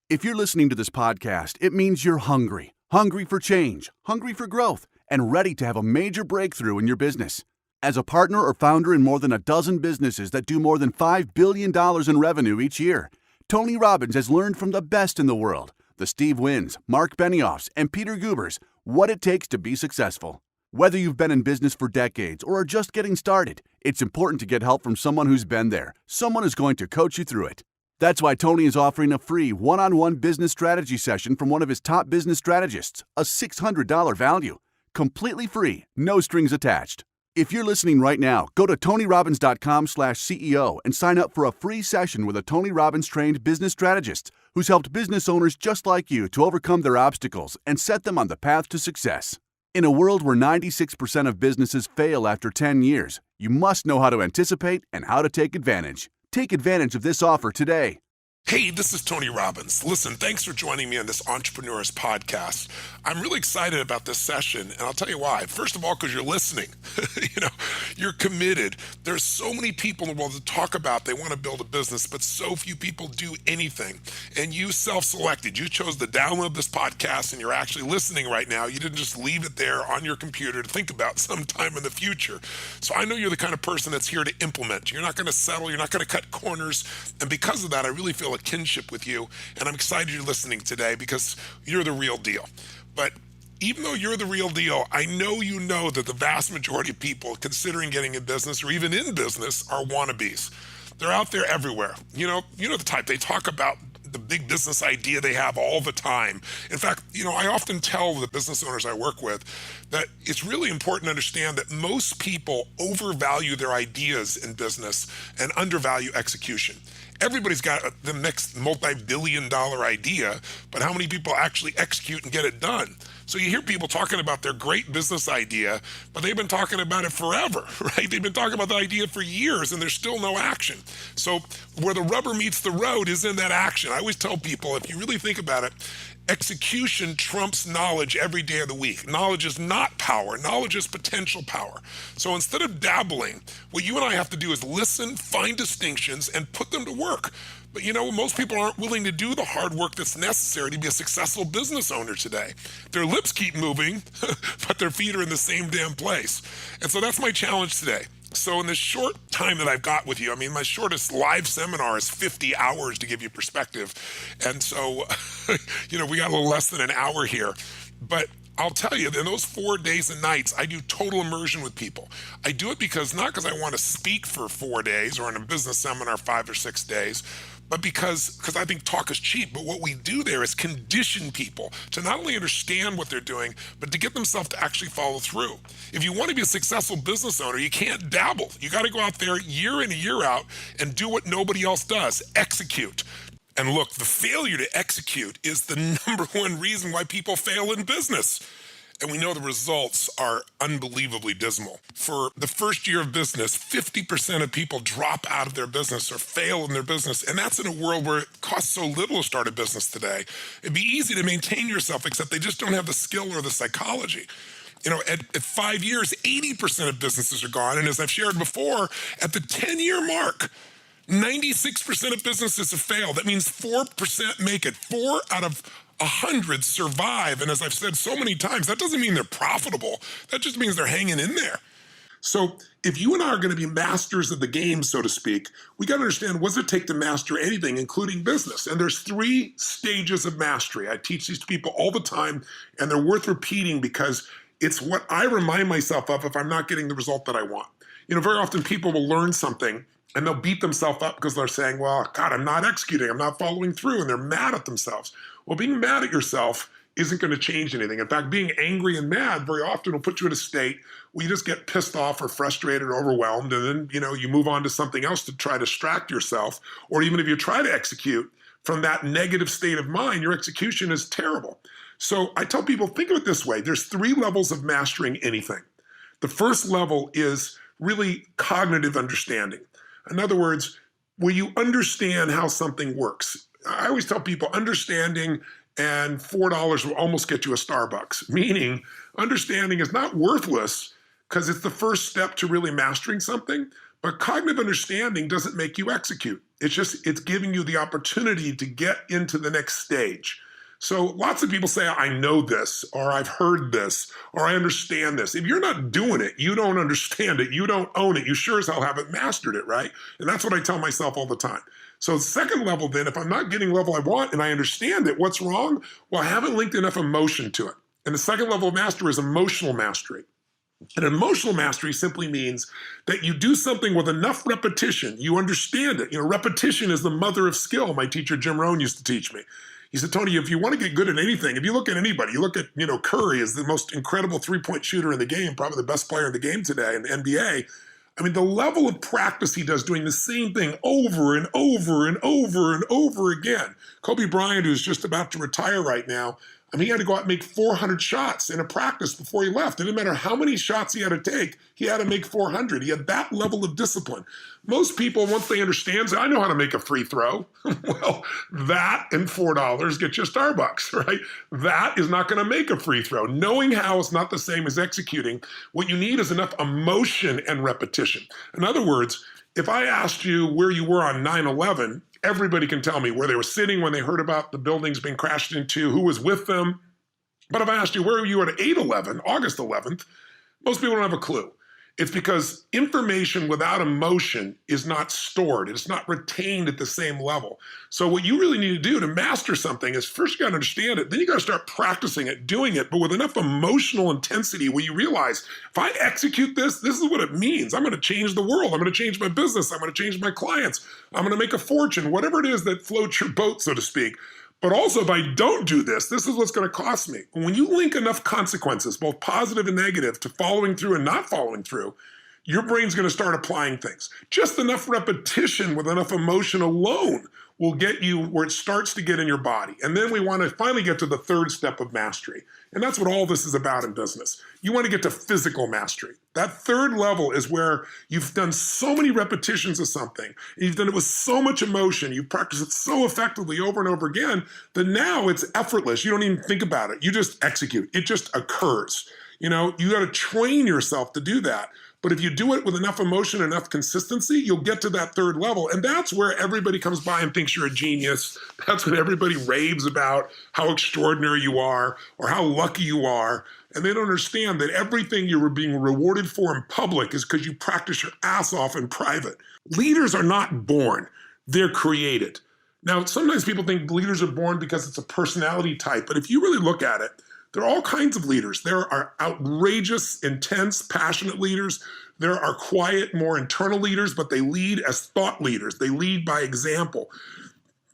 If you're listening to this podcast, it means you're hungry. Hungry for change, hungry for growth, and ready to have a major breakthrough in your business. As a partner or founder in more than a dozen businesses that do more than $5 billion in revenue each year, Tony Robbins has learned from the best in the world, the Steve Wyns, Mark Benioffs, and Peter Gubers, what it takes to be successful. Whether you've been in business for decades or are just getting started, it's important to get help from someone who's been there, someone who's going to coach you through it. That's why Tony is offering a free one-on-one business strategy session from one of his top business strategists, a $600 value. Completely free, no strings attached. If you're listening right now, go to TonyRobbins.com/CEO and sign up for a free session with a Tony Robbins trained business strategist who's helped business owners just like you to overcome their obstacles and set them on the path to success. In a world where 96% of businesses fail after 10 years, you must know how to anticipate and how to take advantage. Take advantage of this offer today. Hey, this is Tony Robbins. Listen, thanks for joining me on this Entrepreneurs podcast. I'm really excited about this session, and I'll tell you why. First of all, because you're listening. You're committed. There's so many people in the world that talk about they want to build a business, but so few people do anything. And you self-selected. You chose to download this podcast, and you're actually listening right now. You didn't just leave it there on your computer to think about sometime in the future. So I know you're the kind of person that's here to implement. You're not going to settle. You're not going to cut corners. And because of that, I really feel a kinship with you, and I'm excited you're listening today because you're the real deal. But even though you're the real deal, I know you know that the vast majority of people considering getting in business or even in business are wannabes. They're out there everywhere. You know the type. They talk about the big business idea they have all the time. In fact, I often tell the business owners I work with that it's really important to understand that most people overvalue their ideas in business and undervalue execution. Everybody's got the next multi-billion-dollar idea, but how many people actually execute and get it done? So you hear people talking about their great business idea, but they've been talking about it forever, right? They've been talking about the idea for years, and there's still no action. So where the rubber meets the road is in that action. I always tell people, if you really think about it, execution trumps knowledge every day of the week. Knowledge is not power. Knowledge is potential power. So instead of dabbling, what you and I have to do is listen, find distinctions, and put them to work. But most people aren't willing to do the hard work that's necessary to be a successful business owner today. Their lips keep moving, but their feet are in the same damn place. And so that's my challenge today. So in the short time that I've got with you, my shortest live seminar is 50 hours to give you perspective. And so, we got a little less than an hour here. But I'll tell you, in those 4 days and nights, I do total immersion with people. I do it not because I want to speak for 4 days or in a business seminar 5 or 6 days, but because I think talk is cheap. But what we do there is condition people to not only understand what they're doing, but to get themselves to actually follow through. If you want to be a successful business owner, you can't dabble. You got to go out there year in and year out and do what nobody else does, execute. And look, the failure to execute is the number one reason why people fail in business. And we know the results are unbelievably dismal. For the first year of business, 50% of people drop out of their business or fail in their business. And that's in a world where it costs so little to start a business today. It'd be easy to maintain yourself, except they just don't have the skill or the psychology. At 5 years, 80% of businesses are gone. And as I've shared before, at the 10-year mark, 96% of businesses have failed. That means 4% make it. 4 out of 100 survive. And as I've said so many times, that doesn't mean they're profitable. That just means they're hanging in there. So if you and I are going to be masters of the game, so to speak, we got to understand what does it take to master anything, including business. And there's 3 stages of mastery. I teach these to people all the time, and they're worth repeating because it's what I remind myself of if I'm not getting the result that I want. Very often people will learn something and they'll beat themselves up because they're saying, well, God, I'm not executing, I'm not following through, and they're mad at themselves. Well, being mad at yourself isn't going to change anything. In fact, being angry and mad very often will put you in a state where you just get pissed off or frustrated or overwhelmed, and then, you move on to something else to try to distract yourself. Or even if you try to execute from that negative state of mind, your execution is terrible. So I tell people, think of it this way. There's 3 levels of mastering anything. The first level is really cognitive understanding. In other words, where you understand how something works. I always tell people understanding and $4 will almost get you a Starbucks, meaning understanding is not worthless because it's the first step to really mastering something, But cognitive understanding doesn't make you execute. It's giving you the opportunity to get into the next stage. So lots of people say, I know this, or I've heard this, or I understand this. If you're not doing it, you don't understand it, you don't own it, you sure as hell haven't mastered it, right? And that's what I tell myself all the time. So second level then, if I'm not getting the level I want and I understand it, what's wrong? Well, I haven't linked enough emotion to it. And the second level of mastery is emotional mastery. And emotional mastery simply means that you do something with enough repetition, you understand it. Repetition is the mother of skill, my teacher Jim Rohn used to teach me. He said, Tony, if you want to get good at anything, if you look at anybody, you look at, Curry is the most incredible three-point shooter in the game, probably the best player in the game today in the NBA. I mean, the level of practice he does doing the same thing over and over and over and over again. Kobe Bryant, who's just about to retire right now, he had to go out and make 400 shots in a practice before he left. It didn't matter how many shots he had to take, he had to make 400. He had that level of discipline. Most people, once they understand, say, I know how to make a free throw. Well, that and $4 get you Starbucks, right? That is not going to make a free throw. Knowing how is not the same as executing. What you need is enough emotion and repetition. In other words, if I asked you where you were on 9/11, everybody can tell me where they were sitting when they heard about the buildings being crashed into, who was with them. But if I asked you where were you at 8/11, August 11th, most people don't have a clue. It's because information without emotion is not stored. It's not retained at the same level. So what you really need to do to master something is first you got to understand it, then you got to start practicing it, doing it, but with enough emotional intensity where you realize, if I execute this, this is what it means. I'm going to change the world. I'm going to change my business. I'm going to change my clients. I'm going to make a fortune, whatever it is that floats your boat, so to speak. But also, if I don't do this, this is what's going to cost me. When you link enough consequences, both positive and negative, to following through and not following through, your brain's going to start applying things. Just enough repetition with enough emotion alone will get you where it starts to get in your body. And then we want to finally get to the third step of mastery. And that's what all this is about in business. You want to get to physical mastery. That third level is where you've done so many repetitions of something, and you've done it with so much emotion, you've practiced it so effectively over and over again, that now it's effortless. You don't even think about it. You just execute. It just occurs. You got to train yourself to do that. But if you do it with enough emotion, enough consistency, you'll get to that third level. And that's where everybody comes by and thinks you're a genius. That's when everybody raves about how extraordinary you are or how lucky you are. And they don't understand that everything you were being rewarded for in public is because you practice your ass off in private. Leaders are not born, they're created. Now, sometimes people think leaders are born because it's a personality type, but if you really look at it, there are all kinds of leaders. There are outrageous, intense, passionate leaders. There are quiet, more internal leaders, but they lead as thought leaders. They lead by example.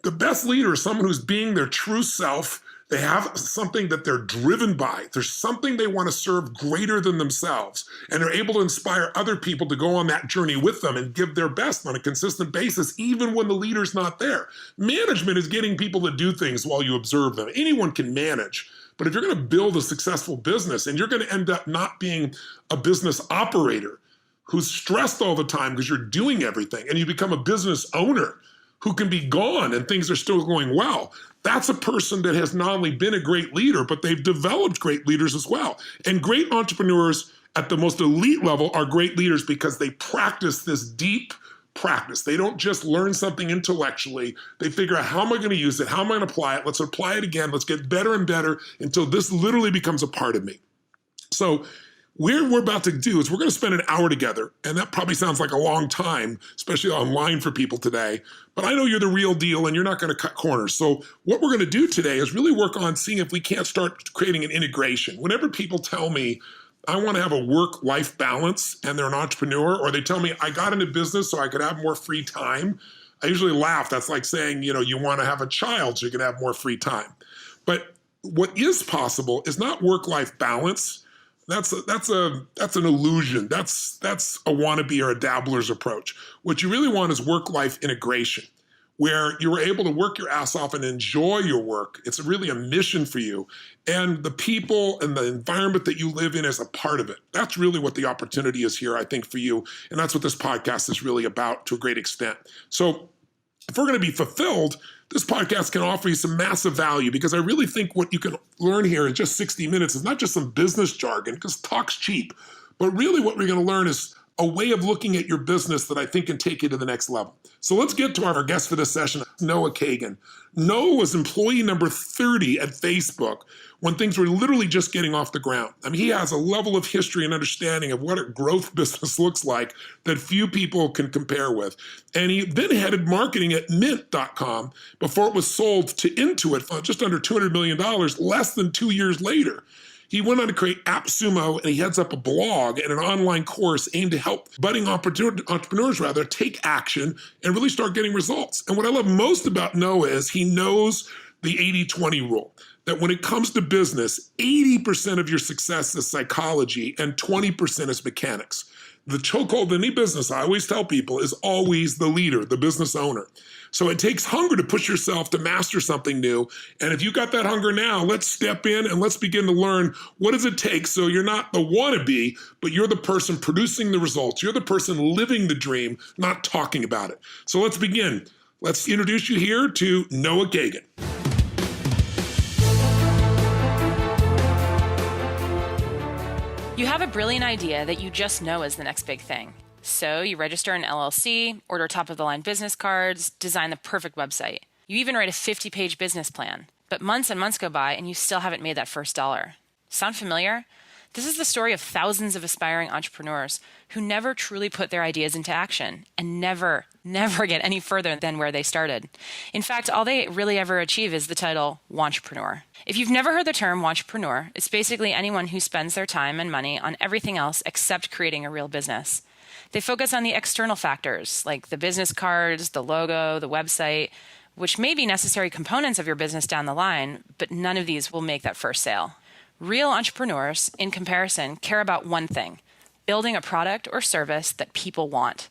The best leader is someone who's being their true self. They have something that they're driven by. There's something they want to serve greater than themselves. And they're able to inspire other people to go on that journey with them and give their best on a consistent basis, even when the leader's not there. Management is getting people to do things while you observe them. Anyone can manage. But if you're going to build a successful business and you're going to end up not being a business operator who's stressed all the time because you're doing everything, and you become a business owner who can be gone and things are still going well, that's a person that has not only been a great leader, but they've developed great leaders as well. And great entrepreneurs at the most elite level are great leaders because they practice this deep practice. They don't just learn something intellectually. They figure out, how am I going to use it? How am I going to apply it? Let's apply it again. Let's get better and better until this literally becomes a part of me. So what we're about to do is we're going to spend an hour together. And that probably sounds like a long time, especially online for people today. But I know you're the real deal and you're not going to cut corners. So what we're going to do today is really work on seeing if we can't start creating an integration. Whenever people tell me, I want to have a work-life balance, and they're an entrepreneur, or they tell me I got into business so I could have more free time, I usually laugh. That's like saying, you want to have a child so you can have more free time. But what is possible is not work-life balance. That's an illusion. That's a wannabe or a dabbler's approach. What you really want is work-life integration, where you were able to work your ass off and enjoy your work. It's really a mission for you. And the people and the environment that you live in is a part of it. That's really what the opportunity is here, I think, for you. And that's what this podcast is really about to a great extent. So if we're going to be fulfilled, this podcast can offer you some massive value, because I really think what you can learn here in just 60 minutes is not just some business jargon, because talk's cheap, but really what we're going to learn is a way of looking at your business that I think can take you to the next level. So let's get to our guest for this session, Noah Kagan. Noah was employee number 30 at Facebook when things were literally just getting off the ground. I mean, he has a level of history and understanding of what a growth business looks like that few people can compare with. And he then headed marketing at Mint.com before it was sold to Intuit for just under $200 million less than 2 years later. He went on to create AppSumo, and he heads up a blog and an online course aimed to help budding entrepreneurs take action and really start getting results. And what I love most about Noah is he knows the 80-20 rule, that when it comes to business, 80% of your success is psychology and 20% is mechanics. The chokehold in any business, I always tell people, is always the leader, the business owner. So it takes hunger to push yourself to master something new. And if you got that hunger now, let's step in and let's begin to learn what does it take so you're not the wannabe, but you're the person producing the results. You're the person living the dream, not talking about it. So let's begin. Let's introduce you here to Noah Kagan. You have a brilliant idea that you just know is the next big thing. So you register an LLC, order top-of-the-line business cards, design the perfect website. You even write a 50-page business plan. But months and months go by and you still haven't made that first dollar. Sound familiar? This is the story of thousands of aspiring entrepreneurs who never truly put their ideas into action and never get any further than where they started. In fact, all they really ever achieve is the title wantrepreneur. If you've never heard the term wantrepreneur, it's basically anyone who spends their time and money on everything else except creating a real business. They focus on the external factors like the business cards, the logo, the website, which may be necessary components of your business down the line, but none of these will make that first sale. Real entrepreneurs, in comparison, care about one thing: building a product or service that people want.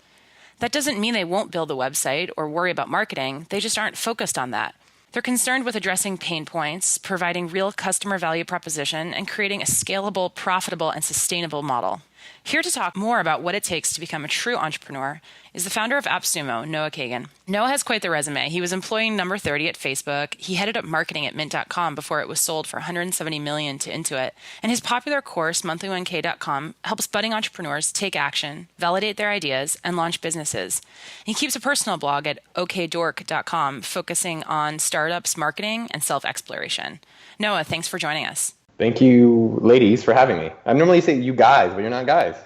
That doesn't mean they won't build a website or worry about marketing. They just aren't focused on that. They're concerned with addressing pain points, providing real customer value proposition, and creating a scalable, profitable, and sustainable model. Here to talk more about what it takes to become a true entrepreneur is the founder of AppSumo, Noah Kagan. Noah has quite the resume. He was employee number 30 at Facebook. He headed up marketing at Mint.com before it was sold for $170 million to Intuit. And his popular course, monthly1k.com, helps budding entrepreneurs take action, validate their ideas, and launch businesses. He keeps a personal blog at okdork.com, focusing on startups, marketing, and self-exploration. Noah, thanks for joining us. Thank you, ladies, for having me. I normally say you guys, but you're not guys.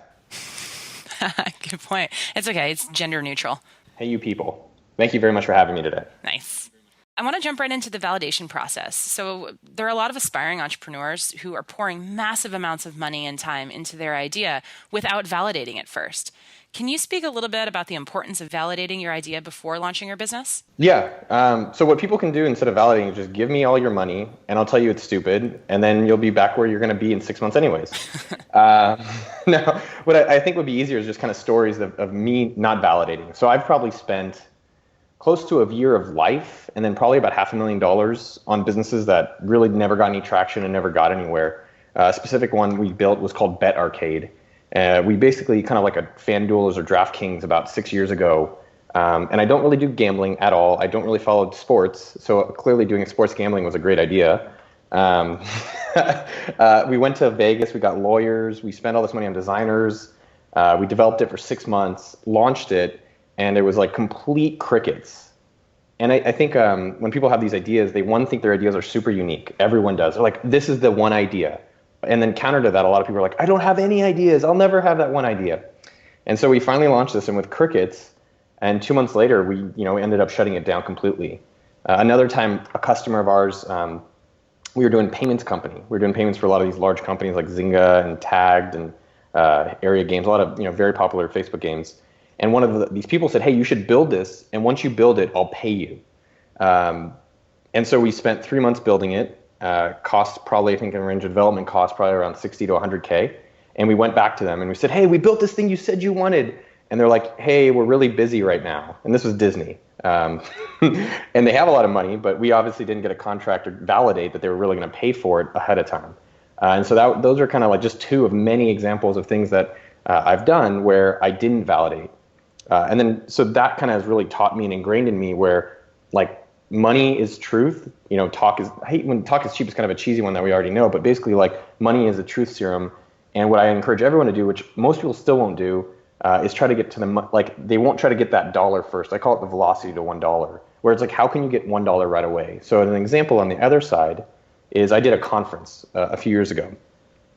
Good point. It's okay. It's gender neutral. Hey, you people. Thank you very much for having me today. Nice. I want to jump right into the validation process. So there are a lot of aspiring entrepreneurs who are pouring massive amounts of money and time into their idea without validating it first. Can you speak a little bit about the importance of validating your idea before launching your business? Yeah. So what people can do instead of validating is just give me all your money and I'll tell you it's stupid, and then you'll be back where you're going to be in 6 months anyways. No, what I think would be easier is just kind of stories of me not validating. So I've probably spent close to a year of life and then probably about $500,000 on businesses that really never got any traction and never got anywhere. A specific one we built was called Bet Arcade. We basically kind of like a FanDuel or DraftKings about 6 years ago. And I don't really do gambling at all. I don't really follow sports. So clearly doing sports gambling was a great idea. We went to Vegas. We got lawyers. We spent all this money on designers. We developed it for 6 months, launched it, and it was like complete crickets. And I think when people have these ideas, they think their ideas are super unique. Everyone does. They're like, this is the one idea. And then counter to that, a lot of people are like, I don't have any ideas. I'll never have that one idea. And so we finally launched this, and with crickets, and 2 months later, we ended up shutting it down completely. Another time, a customer of ours, we were doing payments company. We were doing payments for a lot of these large companies like Zynga and Tagged and Area Games, a lot of very popular Facebook games. And one of these people said, hey, you should build this, and once you build it, I'll pay you. And so we spent 3 months building it. Cost probably, I think, in range of development cost probably around 60 to 100K. And we went back to them and we said, hey, we built this thing you said you wanted. And they're like, hey, we're really busy right now. And this was Disney. And they have a lot of money, but we obviously didn't get a contract to validate that they were really going to pay for it ahead of time. And so those are kind of like just two of many examples of things that I've done where I didn't validate. And then so that kind of has really taught me and ingrained in me where like money is truth. Talk is, I hate when talk is cheap is kind of a cheesy one that we already know, but basically like money is a truth serum. And what I encourage everyone to do, which most people still won't do, is try to get to they won't try to get that dollar first. I call it the velocity to $1, where it's like, how can you get $1 right away? So an example on the other side is I did a conference a few years ago.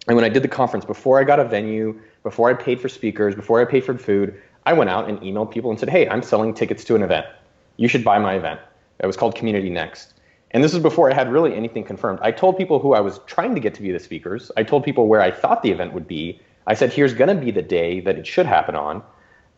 And when I did the conference, before I got a venue, before I paid for speakers, before I paid for food, I went out and emailed people and said, hey, I'm selling tickets to an event. You should buy my event. It was called Community Next. And this is before I had really anything confirmed. I told people who I was trying to get to be the speakers. I told people where I thought the event would be. I said, here's going to be the day that it should happen on.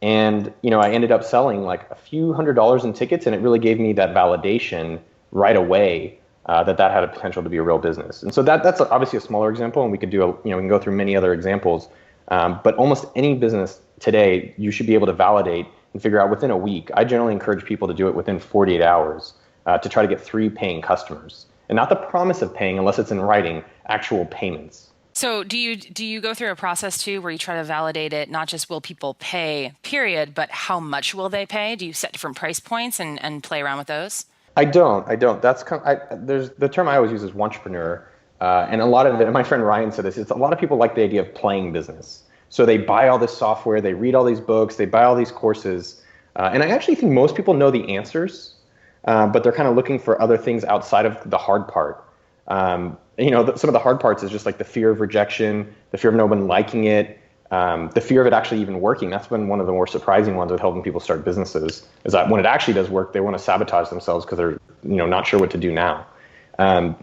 And, I ended up selling like a few $100s in tickets, and it really gave me that validation right away that had a potential to be a real business. And so that's obviously a smaller example, and we could we can go through many other examples. But almost any business today, you should be able to validate and figure out within a week. I generally encourage people to do it within 48 hours to try to get 3 paying customers. And not the promise of paying unless it's in writing, actual payments. So do you go through a process too where you try to validate it, not just will people pay, period, but how much will they pay? Do you set different price points and play around with those? I don't. That's there's the term I always use is wantrepreneur, and a lot of it. And my friend Ryan said this. It's a lot of people like the idea of playing business. So they buy all this software, they read all these books, they buy all these courses, and I actually think most people know the answers, but they're kind of looking for other things outside of the hard part. Some of the hard parts is just like the fear of rejection, the fear of no one liking it, the fear of it actually even working. That's been one of the more surprising ones with helping people start businesses, is that when it actually does work, they want to sabotage themselves because they're not sure what to do now.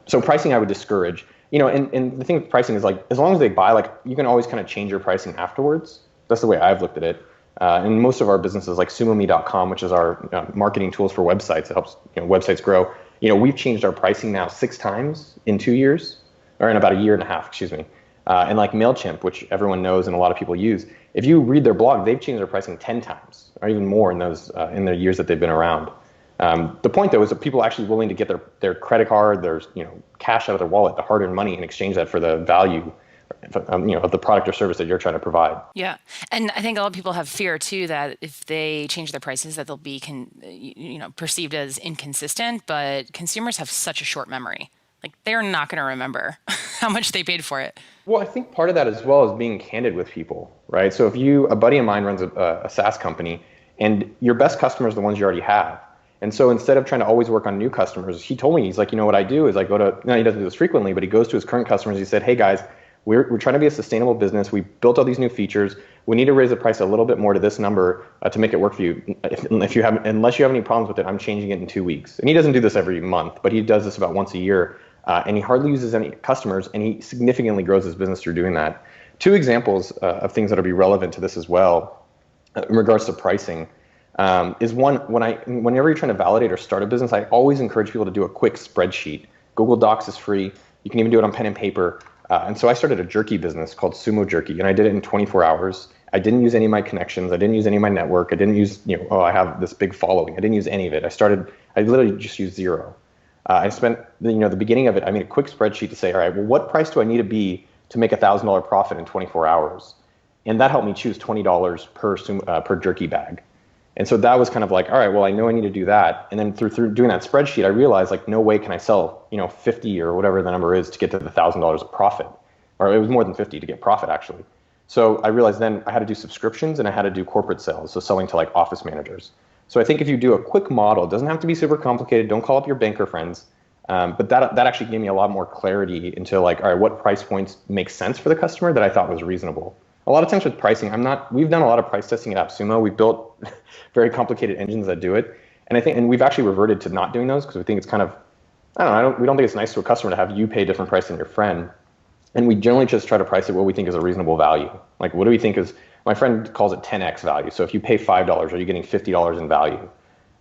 So pricing I would discourage. And the thing with pricing is like, as long as they buy, like you can always kind of change your pricing afterwards. That's the way I've looked at it. And most of our businesses like SumoMe.com, which is our marketing tools for websites, it helps websites grow. We've changed our pricing now 6 times in 2 years, or in about a year and a half, excuse me. And like MailChimp, which everyone knows and a lot of people use, if you read their blog, they've changed their pricing 10 times or even more in those in their years that they've been around. The point though is that people are actually willing to get their credit card, their cash out of their wallet, the hard-earned money, and exchange that for the value of the product or service that you're trying to provide. Yeah. And I think a lot of people have fear too that if they change their prices that they'll be perceived as inconsistent, but consumers have such a short memory. Like they're not going to remember how much they paid for it. Well, I think part of that as well is being candid with people, right? So if a buddy of mine runs a SaaS company and your best customers are the ones you already have. And so instead of trying to always work on new customers, he told me, he's like, what I do is I go to, he doesn't do this frequently, but he goes to his current customers. He said, hey guys, we're trying to be a sustainable business. We built all these new features. We need to raise the price a little bit more to this number to make it work for you. Unless you have any problems with it, I'm changing it in 2 weeks. And he doesn't do this every month, but he does this about once a year. And he hardly uses any customers, and he significantly grows his business through doing that. 2 examples of things that will be relevant to this as well, in regards to pricing, is one, whenever you're trying to validate or start a business, I always encourage people to do a quick spreadsheet. Google Docs is free. You can even do it on pen and paper. And so I started a jerky business called Sumo Jerky, and I did it in 24 hours. I didn't use any of my connections. I didn't use any of my network. I didn't use, I have this big following. I didn't use any of it. I literally just used zero. I spent, the beginning of it, I made a quick spreadsheet to say, all right, well, what price do I need to be to make $1,000 profit in 24 hours? And that helped me choose $20 per jerky bag. And so that was kind of like, all right, well, I know I need to do that. And then through doing that spreadsheet, I realized like, no way can I sell, 50 or whatever the number is to get to the $1,000 of profit. Or it was more than 50 to get profit actually. So I realized then I had to do subscriptions and I had to do corporate sales. So selling to like office managers. So I think if you do a quick model, it doesn't have to be super complicated. Don't call up your banker friends. But that actually gave me a lot more clarity into like, all right, what price points make sense for the customer that I thought was reasonable. A lot of times with pricing, we've done a lot of price testing at AppSumo. We've built very complicated engines that do it. And we've actually reverted to not doing those because we think it's kind of, we don't think it's nice to a customer to have you pay a different price than your friend. And we generally just try to price it what we think is a reasonable value. Like, what do we think is, my friend calls it 10x value. So if you pay $5, are you getting $50 in value?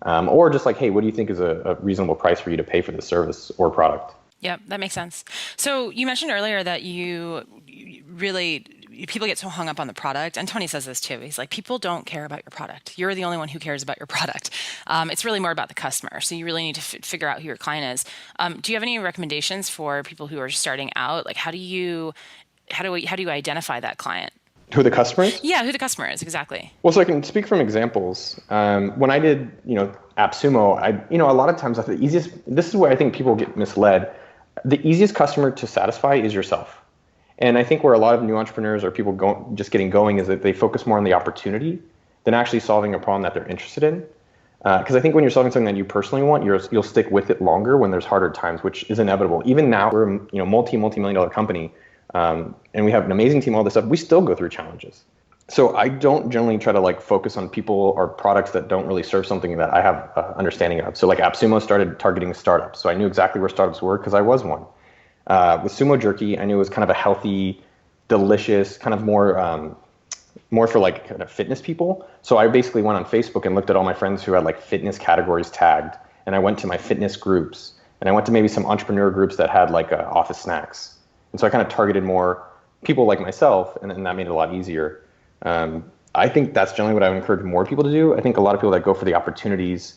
Or just like, hey, what do you think is a reasonable price for you to pay for this service or product? Yeah, that makes sense. So you mentioned earlier that you really, people get so hung up on the product. And Tony says this too. He's like, people don't care about your product. You're the only one who cares about your product. It's really more about the customer. So you really need to figure out who your client is. Do you have any recommendations for people who are starting out? Like, how do you identify that client? Who the customer is? Yeah, who the customer is, exactly. Well, so I can speak from examples. When I did, AppSumo, a lot of times this is where I think people get misled. The easiest customer to satisfy is yourself. And I think where a lot of new entrepreneurs or people just getting going is that they focus more on the opportunity than actually solving a problem that they're interested in. Because I think when you're solving something that you personally want, you'll stick with it longer when there's harder times, which is inevitable. Even now, we're a multi-million dollar company, and we have an amazing team, all this stuff. We still go through challenges. So I don't generally try to like focus on people or products that don't really serve something that I have understanding of. So like AppSumo started targeting startups. So I knew exactly where startups were because I was one. With Sumo Jerky, I knew it was kind of a healthy, delicious, kind of more for like kind of fitness people. So I basically went on Facebook and looked at all my friends who had like fitness categories tagged. And I went to my fitness groups. And I went to maybe some entrepreneur groups that had like office snacks. And so I kind of targeted more people like myself, and that made it a lot easier. I think that's generally what I would encourage more people to do. I think a lot of people that go for the opportunities,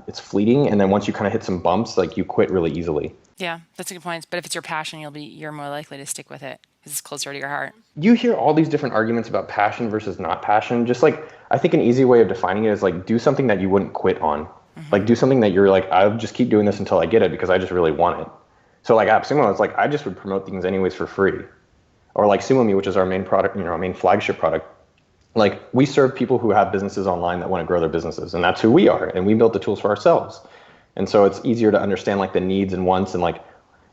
it's fleeting. And then once you kind of hit some bumps, like you quit really easily. Yeah, that's a good point. But if it's your passion, you're more likely to stick with it because it's closer to your heart. You hear all these different arguments about passion versus not passion. Just like, I think an easy way of defining it is like, do something that you wouldn't quit on. Mm-hmm. Like do something that you're like, I'll just keep doing this until I get it because I just really want it. So like AppSumo, it's like, I just would promote things anyways for free. Or like SumoMe, which is our main product, our main flagship product. Like we serve people who have businesses online that want to grow their businesses, and that's who we are. And we built the tools for ourselves. And so it's easier to understand like the needs and wants, and like,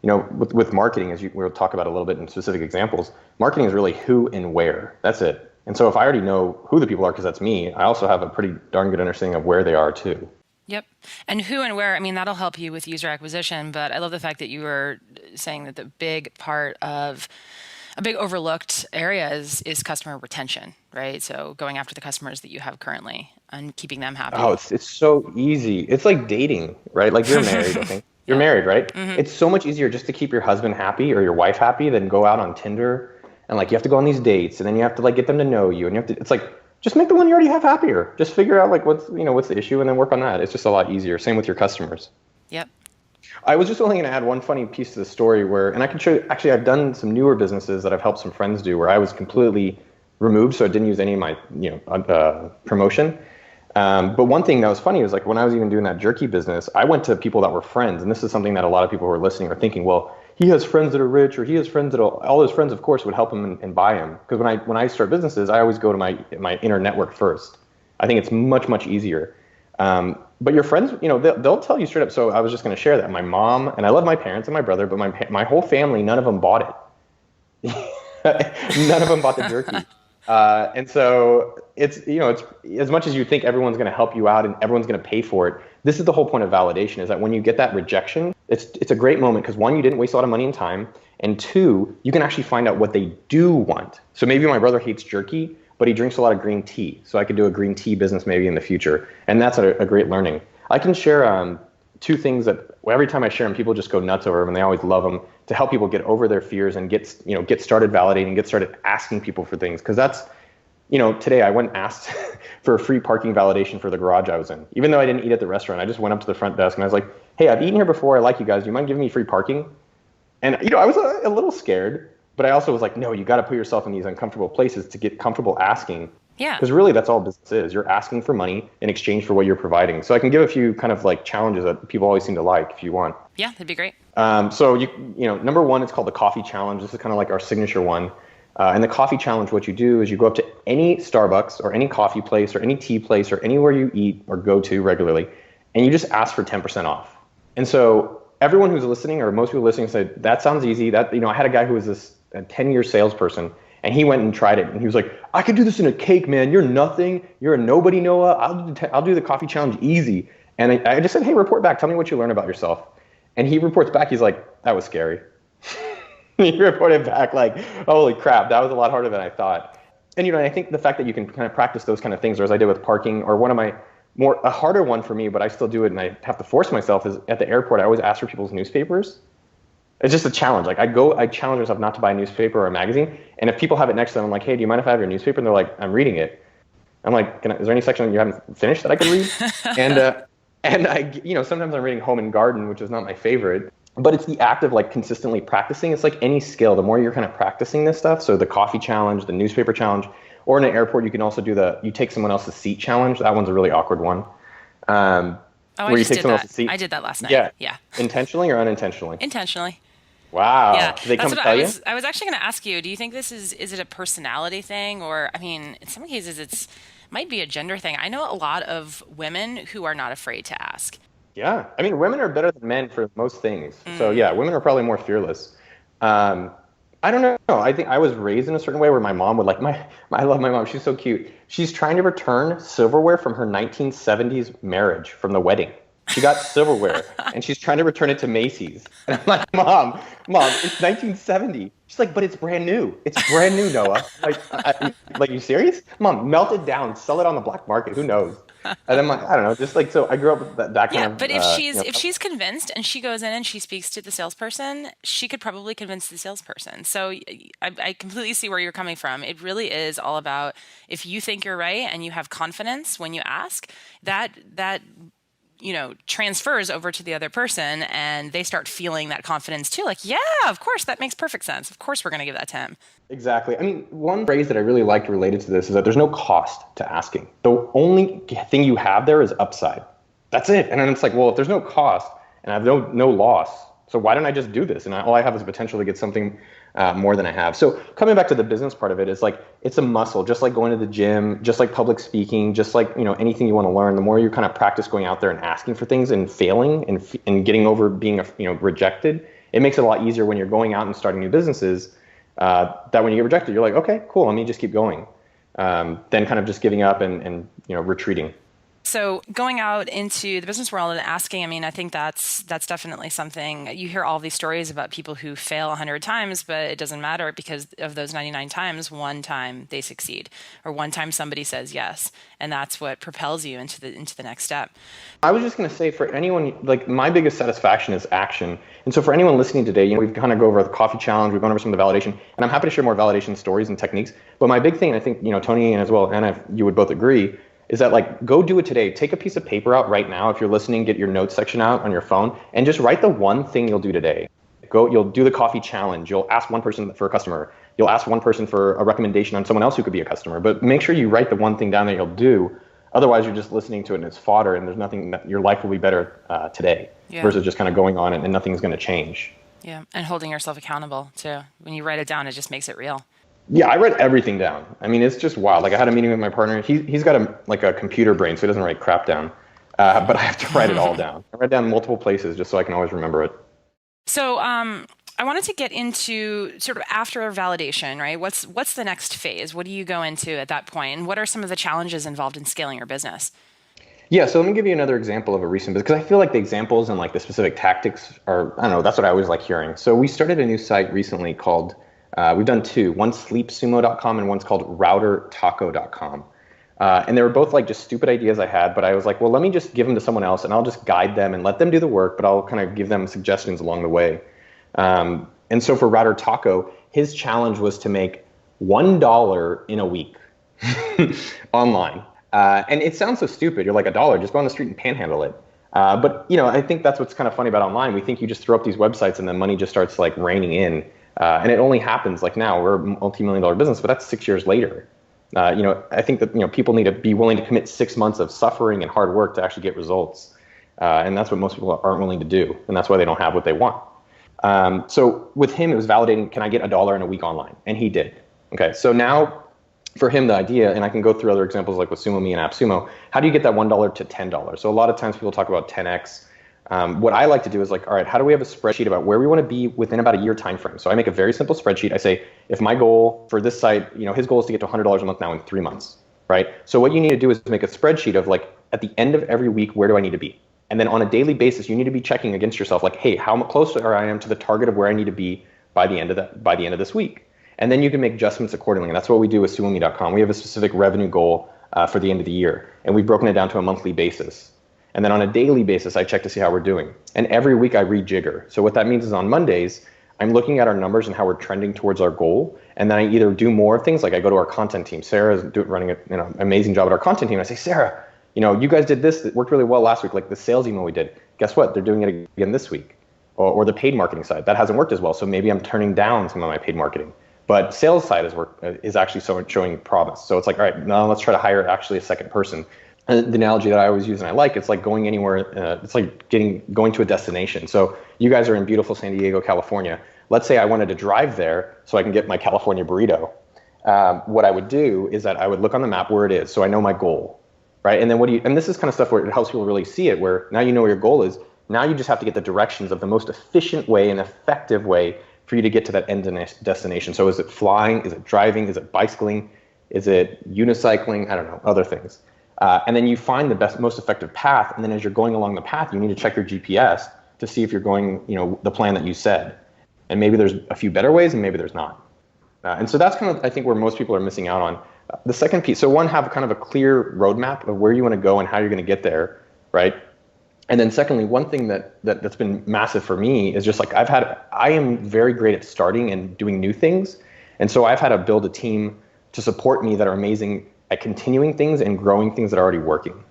with marketing, as we'll talk about a little bit in specific examples, marketing is really who and where. That's it. And so if I already know who the people are, because that's me, I also have a pretty darn good understanding of where they are too. Yep. And who and where, I mean, that'll help you with user acquisition, but I love the fact that you were saying that the big part of a big overlooked area is customer retention, right? So going after the customers that you have currently and keeping them happy. Oh, it's so easy. It's like dating, right? Like you're married, I think. You're married, right? Mm-hmm. It's so much easier just to keep your husband happy or your wife happy than go out on Tinder and like you have to go on these dates and then you have to like get them to know you and you have to, it's like, just make the one you already have happier. Just figure out like what's the issue and then work on that. It's just a lot easier. Same with your customers. Yep. I was just only going to add one funny piece to the story and I can show you, actually I've done some newer businesses that I've helped some friends do where I was completely removed. So I didn't use any of my, promotion. But one thing that was funny was like when I was even doing that jerky business, I went to people that were friends. And this is something that a lot of people who are listening are thinking, well, he has friends that are rich, or he has friends that all his friends, of course, would help him and buy him. Because when I start businesses, I always go to my inner network first. I think it's much, much easier. But your friends, they'll tell you straight up. So I was just going to share that. My mom, and I love my parents and my brother, but my whole family, none of them bought it. None of them bought the jerky. And so it's as much as you think everyone's going to help you out and everyone's going to pay for it. This is the whole point of validation, is that when you get that rejection, it's a great moment because one, you didn't waste a lot of money and time. And two, you can actually find out what they do want. So maybe my brother hates jerky, but he drinks a lot of green tea. So I could do a green tea business maybe in the future. And that's a great learning. I can share two things that every time I share them, people just go nuts over them and they always love them, to help people get over their fears and get started validating, get started asking people for things. Because that's, today I went and asked for a free parking validation for the garage I was in. Even though I didn't eat at the restaurant, I just went up to the front desk and I was like, hey, I've eaten here before. I like you guys. Do you mind giving me free parking? And, I was a little scared, but I also was like, no, you got to put yourself in these uncomfortable places to get comfortable asking. Yeah. Because really that's all business is. You're asking for money in exchange for what you're providing. So I can give a few kind of like challenges that people always seem to like if you want. Yeah, that'd be great. So number one, it's called the coffee challenge. This is kind of like our signature one. And the coffee challenge, what you do is you go up to any Starbucks or any coffee place or any tea place or anywhere you eat or go to regularly, and you just ask for 10% off. And so everyone who's listening, or most people listening, said, that sounds easy. That, I had a guy who was a 10-year salesperson, and he went and tried it, and he was like, I could do this in a cake, man. You're nothing. You're a nobody, Noah. I'll do the coffee challenge easy. And I just said, hey, report back. Tell me what you learned about yourself. And he reports back. He's like, that was scary. He reported back like, holy crap, that was a lot harder than I thought. And, I think the fact that you can kind of practice those kind of things, or as I did with parking, or one of my a harder one for me, but I still do it and I have to force myself, is at the airport, I always ask for people's newspapers. It's just a challenge. Like I challenge myself not to buy a newspaper or a magazine. And if people have it next to them, I'm like, hey, do you mind if I have your newspaper? And they're like, I'm reading it. I'm like, is there any section you haven't finished that I can read? And I, sometimes I'm reading Home and Garden, which is not my favorite, but it's the act of like consistently practicing. It's like any skill. The more you're kind of practicing this stuff, so the coffee challenge, the newspaper challenge, or in an airport, you can also do you take someone else's seat challenge. That one's a really awkward one. Where you take someone else's seat. I did that last night. Yeah. Intentionally or unintentionally? Intentionally. Yeah, Wow. Did they that's come what tell you? I was actually going to ask you. Do you think this is it a personality thing, or I mean, in some cases it's might be a gender thing. I know a lot of women who are not afraid to ask. Yeah. I mean, women are better than men for most things. So Mm, yeah, women are probably more fearless. Um, I don't know. I think I was raised in a certain way where my mom would like I love my mom. She's so cute. She's trying to return silverware from her 1970s marriage from the wedding. She got silverware and she's trying to return it to Macy's. And I'm like, mom, it's 1970. She's like, but it's brand new. It's brand new, Noah. Like, you serious? Mom, melt it down, sell it on the black market. Who knows? And then I don't know, just like so. I grew up with that kind yeah, of but if she's convinced and she goes in and she speaks to the salesperson, she could probably convince the salesperson. So I completely see where you're coming from. It really is all about if you think you're right and you have confidence when you ask, that transfers over to the other person and they start feeling that confidence too. Like, yeah, of course, that makes perfect sense. Of course, we're going to give that to him. Exactly. I mean, one phrase that I really liked related to this is that there's no cost to asking. The only thing you have there is upside. That's it. And then it's like, well, if there's no cost and I have no loss, so why don't I just do this? And all I have is potential to get something more than I have. So coming back to the business part of it, is like it's a muscle, just like going to the gym, just like public speaking, just like anything you want to learn. The more you kind of practice going out there and asking for things and failing and getting over being rejected, it makes it a lot easier when you're going out and starting new businesses. That when you get rejected, you're like, okay, cool, let me just keep going. Then kind of just giving up and retreating. So going out into the business world and asking, I mean, I think that's definitely something. You hear all these stories about people who fail 100 times, but it doesn't matter because of those 99 times, one time they succeed or one time somebody says yes. And that's what propels you into the next step. I was just going to say for anyone, like my biggest satisfaction is action. And so for anyone listening today, we've kind of go over the coffee challenge, we've gone over some of the validation, and I'm happy to share more validation stories and techniques. But my big thing, I think, Tony and as well, Anna, you would both agree, is that like go do it today. Take a piece of paper out right now. If you're listening, get your notes section out on your phone and just write the one thing you'll do today. You'll do the coffee challenge. You'll ask one person for a customer. You'll ask one person for a recommendation on someone else who could be a customer. But make sure you write the one thing down that you'll do. Otherwise, you're just listening to it and it's fodder and there's nothing that your life will be better today versus just kind of going on and nothing's going to change. Yeah. And holding yourself accountable too. When you write it down, it just makes it real. Yeah, I write everything down. I mean, it's just wild. Like I had a meeting with my partner. He's got a computer brain, so he doesn't write crap down. But I have to write it all down. I write down multiple places just so I can always remember it. So I wanted to get into sort of after validation, right? What's the next phase? What do you go into at that point? And what are some of the challenges involved in scaling your business? Yeah, so let me give you another example of a recent business, because I feel like the examples and like the specific tactics are, I don't know, that's what I always like hearing. So we started a new site recently called, we've done two. One's sleepsumo.com and one's called routertaco.com. And they were both like just stupid ideas I had, but I was like, well, let me just give them to someone else and I'll just guide them and let them do the work, but I'll kind of give them suggestions along the way. And so for Router Taco, his challenge was to make $1 in a week online. And it sounds so stupid. You're like, $1, just go on the street and panhandle it. But I think that's what's kind of funny about online. We think you just throw up these websites and then money just starts like raining in. And it only happens like now we're a multi-million-dollar business, but that's 6 years later. I think that people need to be willing to commit 6 months of suffering and hard work to actually get results. And that's what most people aren't willing to do. And that's why they don't have what they want. So with him, it was validating, can I get $1 in a week online? And he did. Okay, so now for him, the idea, and I can go through other examples like with SumoMe and AppSumo, how do you get that $1 to $10? So a lot of times people talk about 10x. What I like to do is like, all right, how do we have a spreadsheet about where we want to be within about a year time frame? So I make a very simple spreadsheet. I say, if my goal for this site, his goal is to get to $100 a month now in 3 months, right? So what you need to do is make a spreadsheet of like, at the end of every week, where do I need to be? And then on a daily basis, you need to be checking against yourself, like, hey, how close I am to the target of where I need to be by the end of this week. And then you can make adjustments accordingly. And that's what we do with SumoMe.com. We have a specific revenue goal for the end of the year. And we've broken it down to a monthly basis. And then on a daily basis, I check to see how we're doing. And every week I rejigger. So what that means is on Mondays, I'm looking at our numbers and how we're trending towards our goal. And then I either do more things, like I go to our content team. Sarah's running an amazing job at our content team. And I say, Sarah, you guys did this. It worked really well last week, like the sales email we did. Guess what? They're doing it again this week. Or the paid marketing side. That hasn't worked as well. So maybe I'm turning down some of my paid marketing. But sales side is actually showing promise. So it's like, all right, now let's try to hire actually a second person. And the analogy that I always use and I like, it's like going anywhere. It's like going to a destination. So you guys are in beautiful San Diego, California. Let's say I wanted to drive there so I can get my California burrito. What I would do is that I would look on the map where it is, so I know my goal, right? And then and this is kind of stuff where it helps people really see it, where now you know where your goal is. Now you just have to get the directions of the most efficient way and effective way for you to get to that end destination. So is it flying? Is it driving? Is it bicycling? Is it unicycling? I don't know, other things. And then you find the most effective path. And then as you're going along the path, you need to check your GPS to see if you're going, the plan that you said. And maybe there's a few better ways and maybe there's not. And so that's kind of, I think, where most people are missing out on. The second piece, so one, have kind of a clear roadmap of where you want to go and how you're going to get there, right? And then secondly, one thing that's been massive for me is just like I am very great at starting and doing new things. And so I've had to build a team to support me that are amazing at continuing things and growing things that are already working.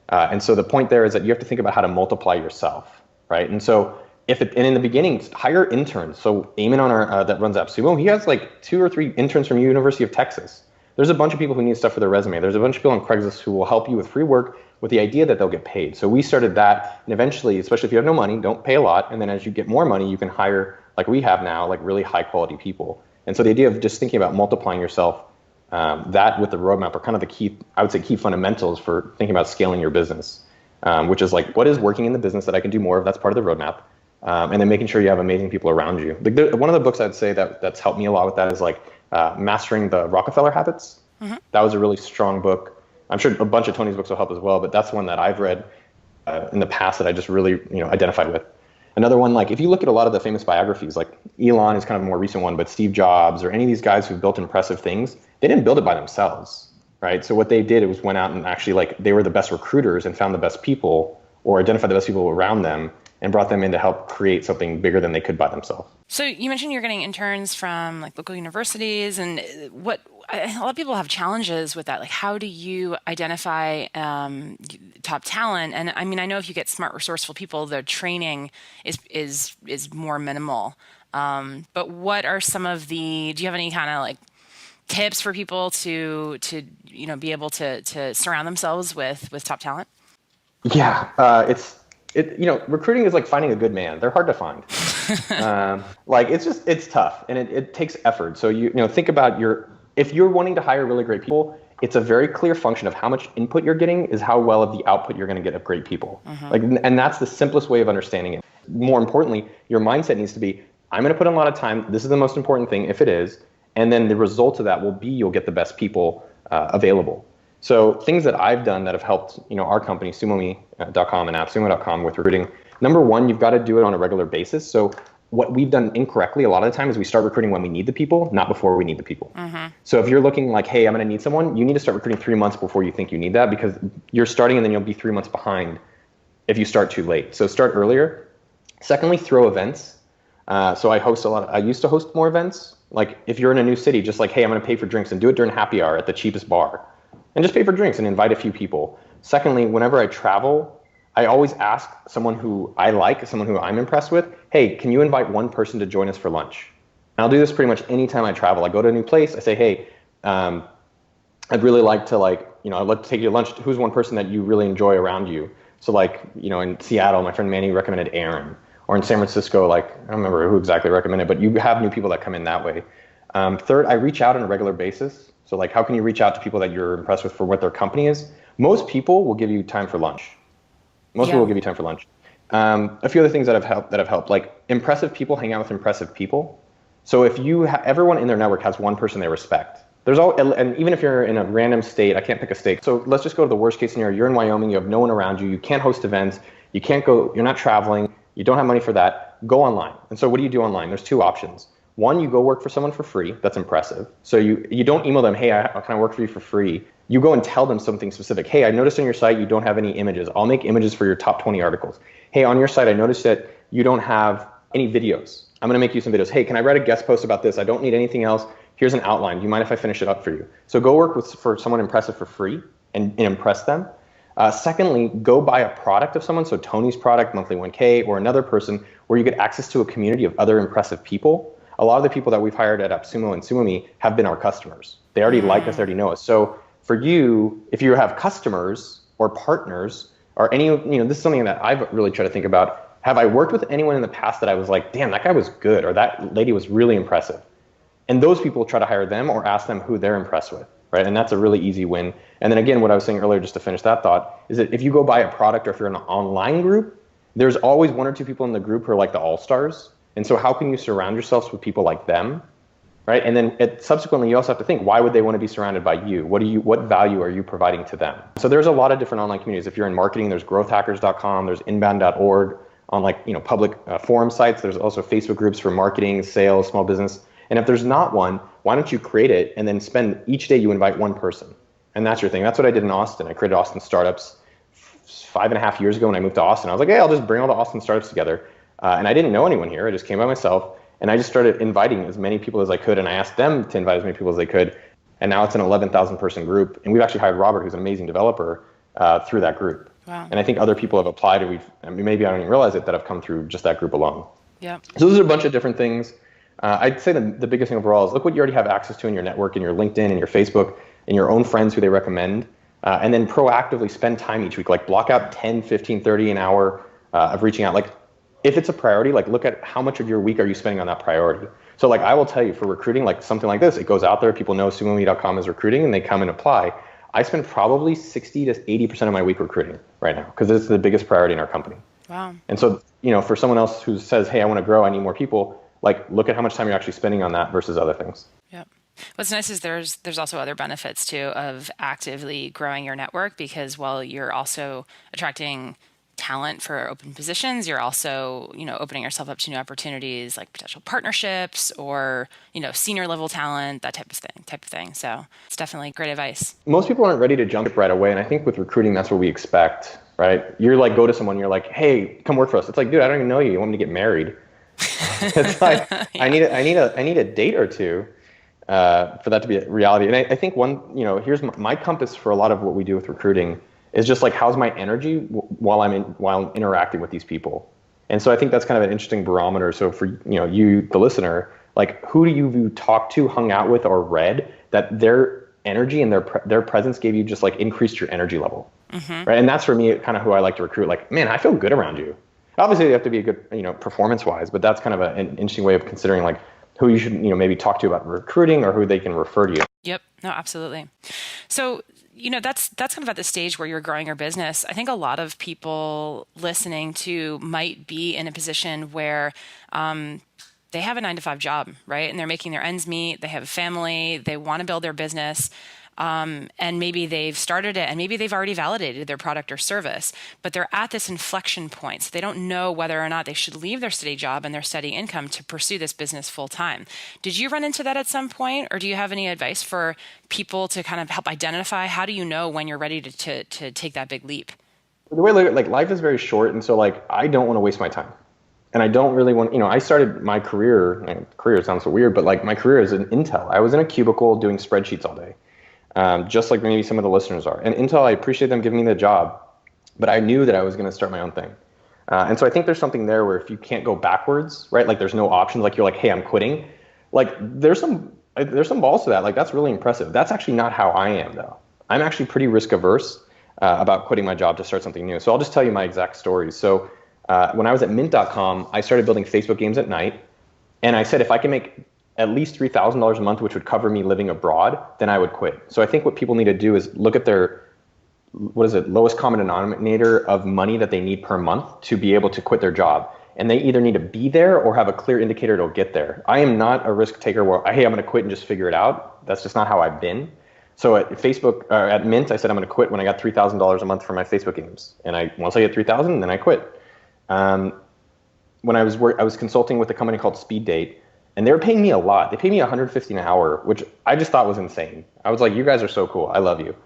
And so the point there is that you have to think about how to multiply yourself, right? And so and in the beginning, hire interns. So Eamon on our that runs AppSumo, he has like 2 or 3 interns from University of Texas. There's a bunch of people who need stuff for their resume. There's a bunch of people on Craigslist who will help you with free work with the idea that they'll get paid. So we started that, and eventually, especially if you have no money, don't pay a lot. And then as you get more money, you can hire, like we have now, like really high quality people. And so the idea of just thinking about multiplying yourself, that with the roadmap are kind of the key, I would say, key fundamentals for thinking about scaling your business, which is like, what is working in the business that I can do more of? That's part of the roadmap. And then making sure you have amazing people around you. One of the books I'd say that's helped me a lot with that is like Mastering the Rockefeller Habits. Mm-hmm. That was a really strong book. I'm sure a bunch of Tony's books will help as well, but that's one that I've read in the past that I just really identified with. Another one, like if you look at a lot of the famous biographies, like Elon is kind of a more recent one, but Steve Jobs or any of these guys who've built impressive things, they didn't build it by themselves, right? So what they did was went out and actually like they were the best recruiters and found the best people or identified the best people around them and brought them in to help create something bigger than they could by themselves. So you mentioned you're getting interns from like local universities, and a lot of people have challenges with that. Like, how do you identify top talent? And I mean, I know if you get smart, resourceful people, their training is more minimal. But what are some of do you have any kind of like tips for people to be able to surround themselves with top talent? Yeah, recruiting is like finding a good man. They're hard to find. It's tough and it takes effort. So think about if you're wanting to hire really great people, it's a very clear function of how much input you're getting is how well of the output you're going to get of great people. Mm-hmm. And that's the simplest way of understanding it. More importantly, your mindset needs to be, I'm going to put in a lot of time. This is the most important thing if it is. And then the result of that will be you'll get the best people available. So things that I've done that have helped, our company, SumoMe.com and AppSumo.com with recruiting. Number one, you've got to do it on a regular basis. So what we've done incorrectly a lot of the time is we start recruiting when we need the people, not before we need the people. Mm-hmm. So if you're looking like, hey, I'm going to need someone, you need to start recruiting 3 months before you think you need that, because you're starting and then you'll be 3 months behind if you start too late. So start earlier. Secondly, throw events. So I used to host more events. Like if you're in a new city, just like, hey, I'm going to pay for drinks and do it during happy hour at the cheapest bar. And just pay for drinks and invite a few people. Secondly, whenever I travel, I always ask someone who I like, someone who I'm impressed with, hey, can you invite one person to join us for lunch? And I'll do this pretty much anytime I travel. I go to a new place, I say, hey, I'd really like to I'd like to take you to lunch. Who's one person that you really enjoy around you? So in Seattle, my friend Manny recommended Aaron. Or in San Francisco, I don't remember who exactly recommended, but you have new people that come in that way. Third, I reach out on a regular basis. So how can you reach out to people that you're impressed with for what their company is? Most people will give you time for lunch. People will give you time for lunch. A few other things that have helped, like impressive people hang out with impressive people. So if everyone in their network has one person they respect. And even if you're in a random state, I can't pick a state. So let's just go to the worst case scenario. You're in Wyoming, you have no one around you, you can't host events, you can't go, you're not traveling, you don't have money for that, go online. And so what do you do online? There's 2 options. One, you go work for someone for free. That's impressive. So you don't email them, hey, can I work for you for free? You go and tell them something specific. Hey, I noticed on your site you don't have any images. I'll make images for your top 20 articles. Hey, on your site, I noticed that you don't have any videos. I'm going to make you some videos. Hey, can I write a guest post about this? I don't need anything else. Here's an outline. Do you mind if I finish it up for you? So go work for someone impressive for free and impress them. Secondly, go buy a product of someone. So Tony's product, Monthly 1K, or another person where you get access to a community of other impressive people. A lot of the people that we've hired at AppSumo and SumoMe have been our customers. They already like us, they already know us. So for you, if you have customers, or partners or any, this is something that I've really tried to think about. Have I worked with anyone in the past that I was like, damn, that guy was good, or that lady was really impressive? And those people try to hire them or ask them who they're impressed with, right? And that's a really easy win. And then again, what I was saying earlier, just to finish that thought, is that if you go buy a product or if you're in an online group, there's always one or two people in the group who are like the all-stars. And so how can you surround yourselves with people like them, right? And then subsequently, you also have to think, why would they want to be surrounded by you? What value are you providing to them? So there's a lot of different online communities. If you're in marketing, there's growthhackers.com, there's inbound.org on public forum sites. There's also Facebook groups for marketing, sales, small business. And if there's not one, why don't you create it and then spend each day you invite one person? And that's your thing. That's what I did in Austin. I created Austin Startups 5.5 years ago when I moved to Austin. I was like, hey, I'll just bring all the Austin startups together. And I didn't know anyone here. I just came by myself. And I just started inviting as many people as I could. And I asked them to invite as many people as they could. And now it's an 11,000 person group. And we've actually hired Robert, who's an amazing developer, through that group. Wow. And I think other people have applied. And maybe I don't even realize it, that have come through just that group alone. Yeah. So those are a bunch of different things. I'd say the biggest thing overall is look what you already have access to in your network, in your LinkedIn, and your Facebook, and your own friends who they recommend. And then proactively spend time each week, like block out 10, 15, 30 an hour of reaching out. Like if it's a priority, like look at how much of your week are you spending on that priority. So like I will tell you for recruiting, like something like this, it goes out there, people know SumoMe.com is recruiting and they come and apply. I spend probably 60 to 80% of my week recruiting right now because it's the biggest priority in our company. Wow. And so, for someone else who says, hey, I want to grow, I need more people, like look at how much time you're actually spending on that versus other things. Yep. What's nice is there's also other benefits too of actively growing your network, because while you're also attracting talent for open positions, you're also, opening yourself up to new opportunities like potential partnerships or, senior level talent, that type of thing. So it's definitely great advice. Most people aren't ready to jump right away. And I think with recruiting, that's what we expect, right? You're like, go to someone, you're like, hey, come work for us. It's like, dude, I don't even know you. You want me to get married? It's like, yeah. I need a date or two for that to be a reality. And I think here's my compass for a lot of what we do with recruiting is just like, how's my energy while I'm interacting with these people? And so I think that's kind of an interesting barometer. So for you, the listener, like who do you talked to, hung out with, or read that their energy and their presence gave you just like increased your energy level, right? And that's for me kind of who I like to recruit. Like, man, I feel good around you. Obviously, you have to be a good, performance-wise, but that's kind of an interesting way of considering like who you should, maybe talk to about recruiting or who they can refer to you. Yep. No, absolutely. So, that's kind of at the stage where you're growing your business. I think a lot of people listening to might be in a position where they have a 9-to-5 job, right? And they're making their ends meet. They have a family. They want to build their business. And maybe they've started it and maybe they've already validated their product or service, but they're at this inflection point. So they don't know whether or not they should leave their steady job and their steady income to pursue this business full time. Did you run into that at some point, or do you have any advice for people to kind of help identify, how do you know when you're ready to take that big leap? The way like life is very short. And so like, I don't want to waste my time. And I don't really want, I started my career sounds so weird, but like my career is in Intel. I was in a cubicle doing spreadsheets all day. Just like maybe some of the listeners are. And Intel, I appreciate them giving me the job, but I knew that I was going to start my own thing. And so I think there's something there where if you can't go backwards, right? Like there's no options. Like you're like, hey, I'm quitting. Like there's some balls to that. Like that's really impressive. That's actually not how I am though. I'm actually pretty risk averse about quitting my job to start something new. So I'll just tell you my exact stories. So when I was at mint.com, I started building Facebook games at night. And I said, if I can make at least $3,000 a month, which would cover me living abroad, then I would quit. So I think what people need to do is look at their, lowest common denominator of money that they need per month to be able to quit their job. And they either need to be there or have a clear indicator it'll get there. I am not a risk taker where, hey, I'm going to quit and just figure it out. That's just not how I've been. So at at Mint, I said I'm going to quit when I got $3,000 a month for my Facebook games. And once I get $3,000, then I quit. When I was consulting with a company called Speed Date, and they were paying me a lot. They paid me $150 an hour, which I just thought was insane. I was like, you guys are so cool. I love you.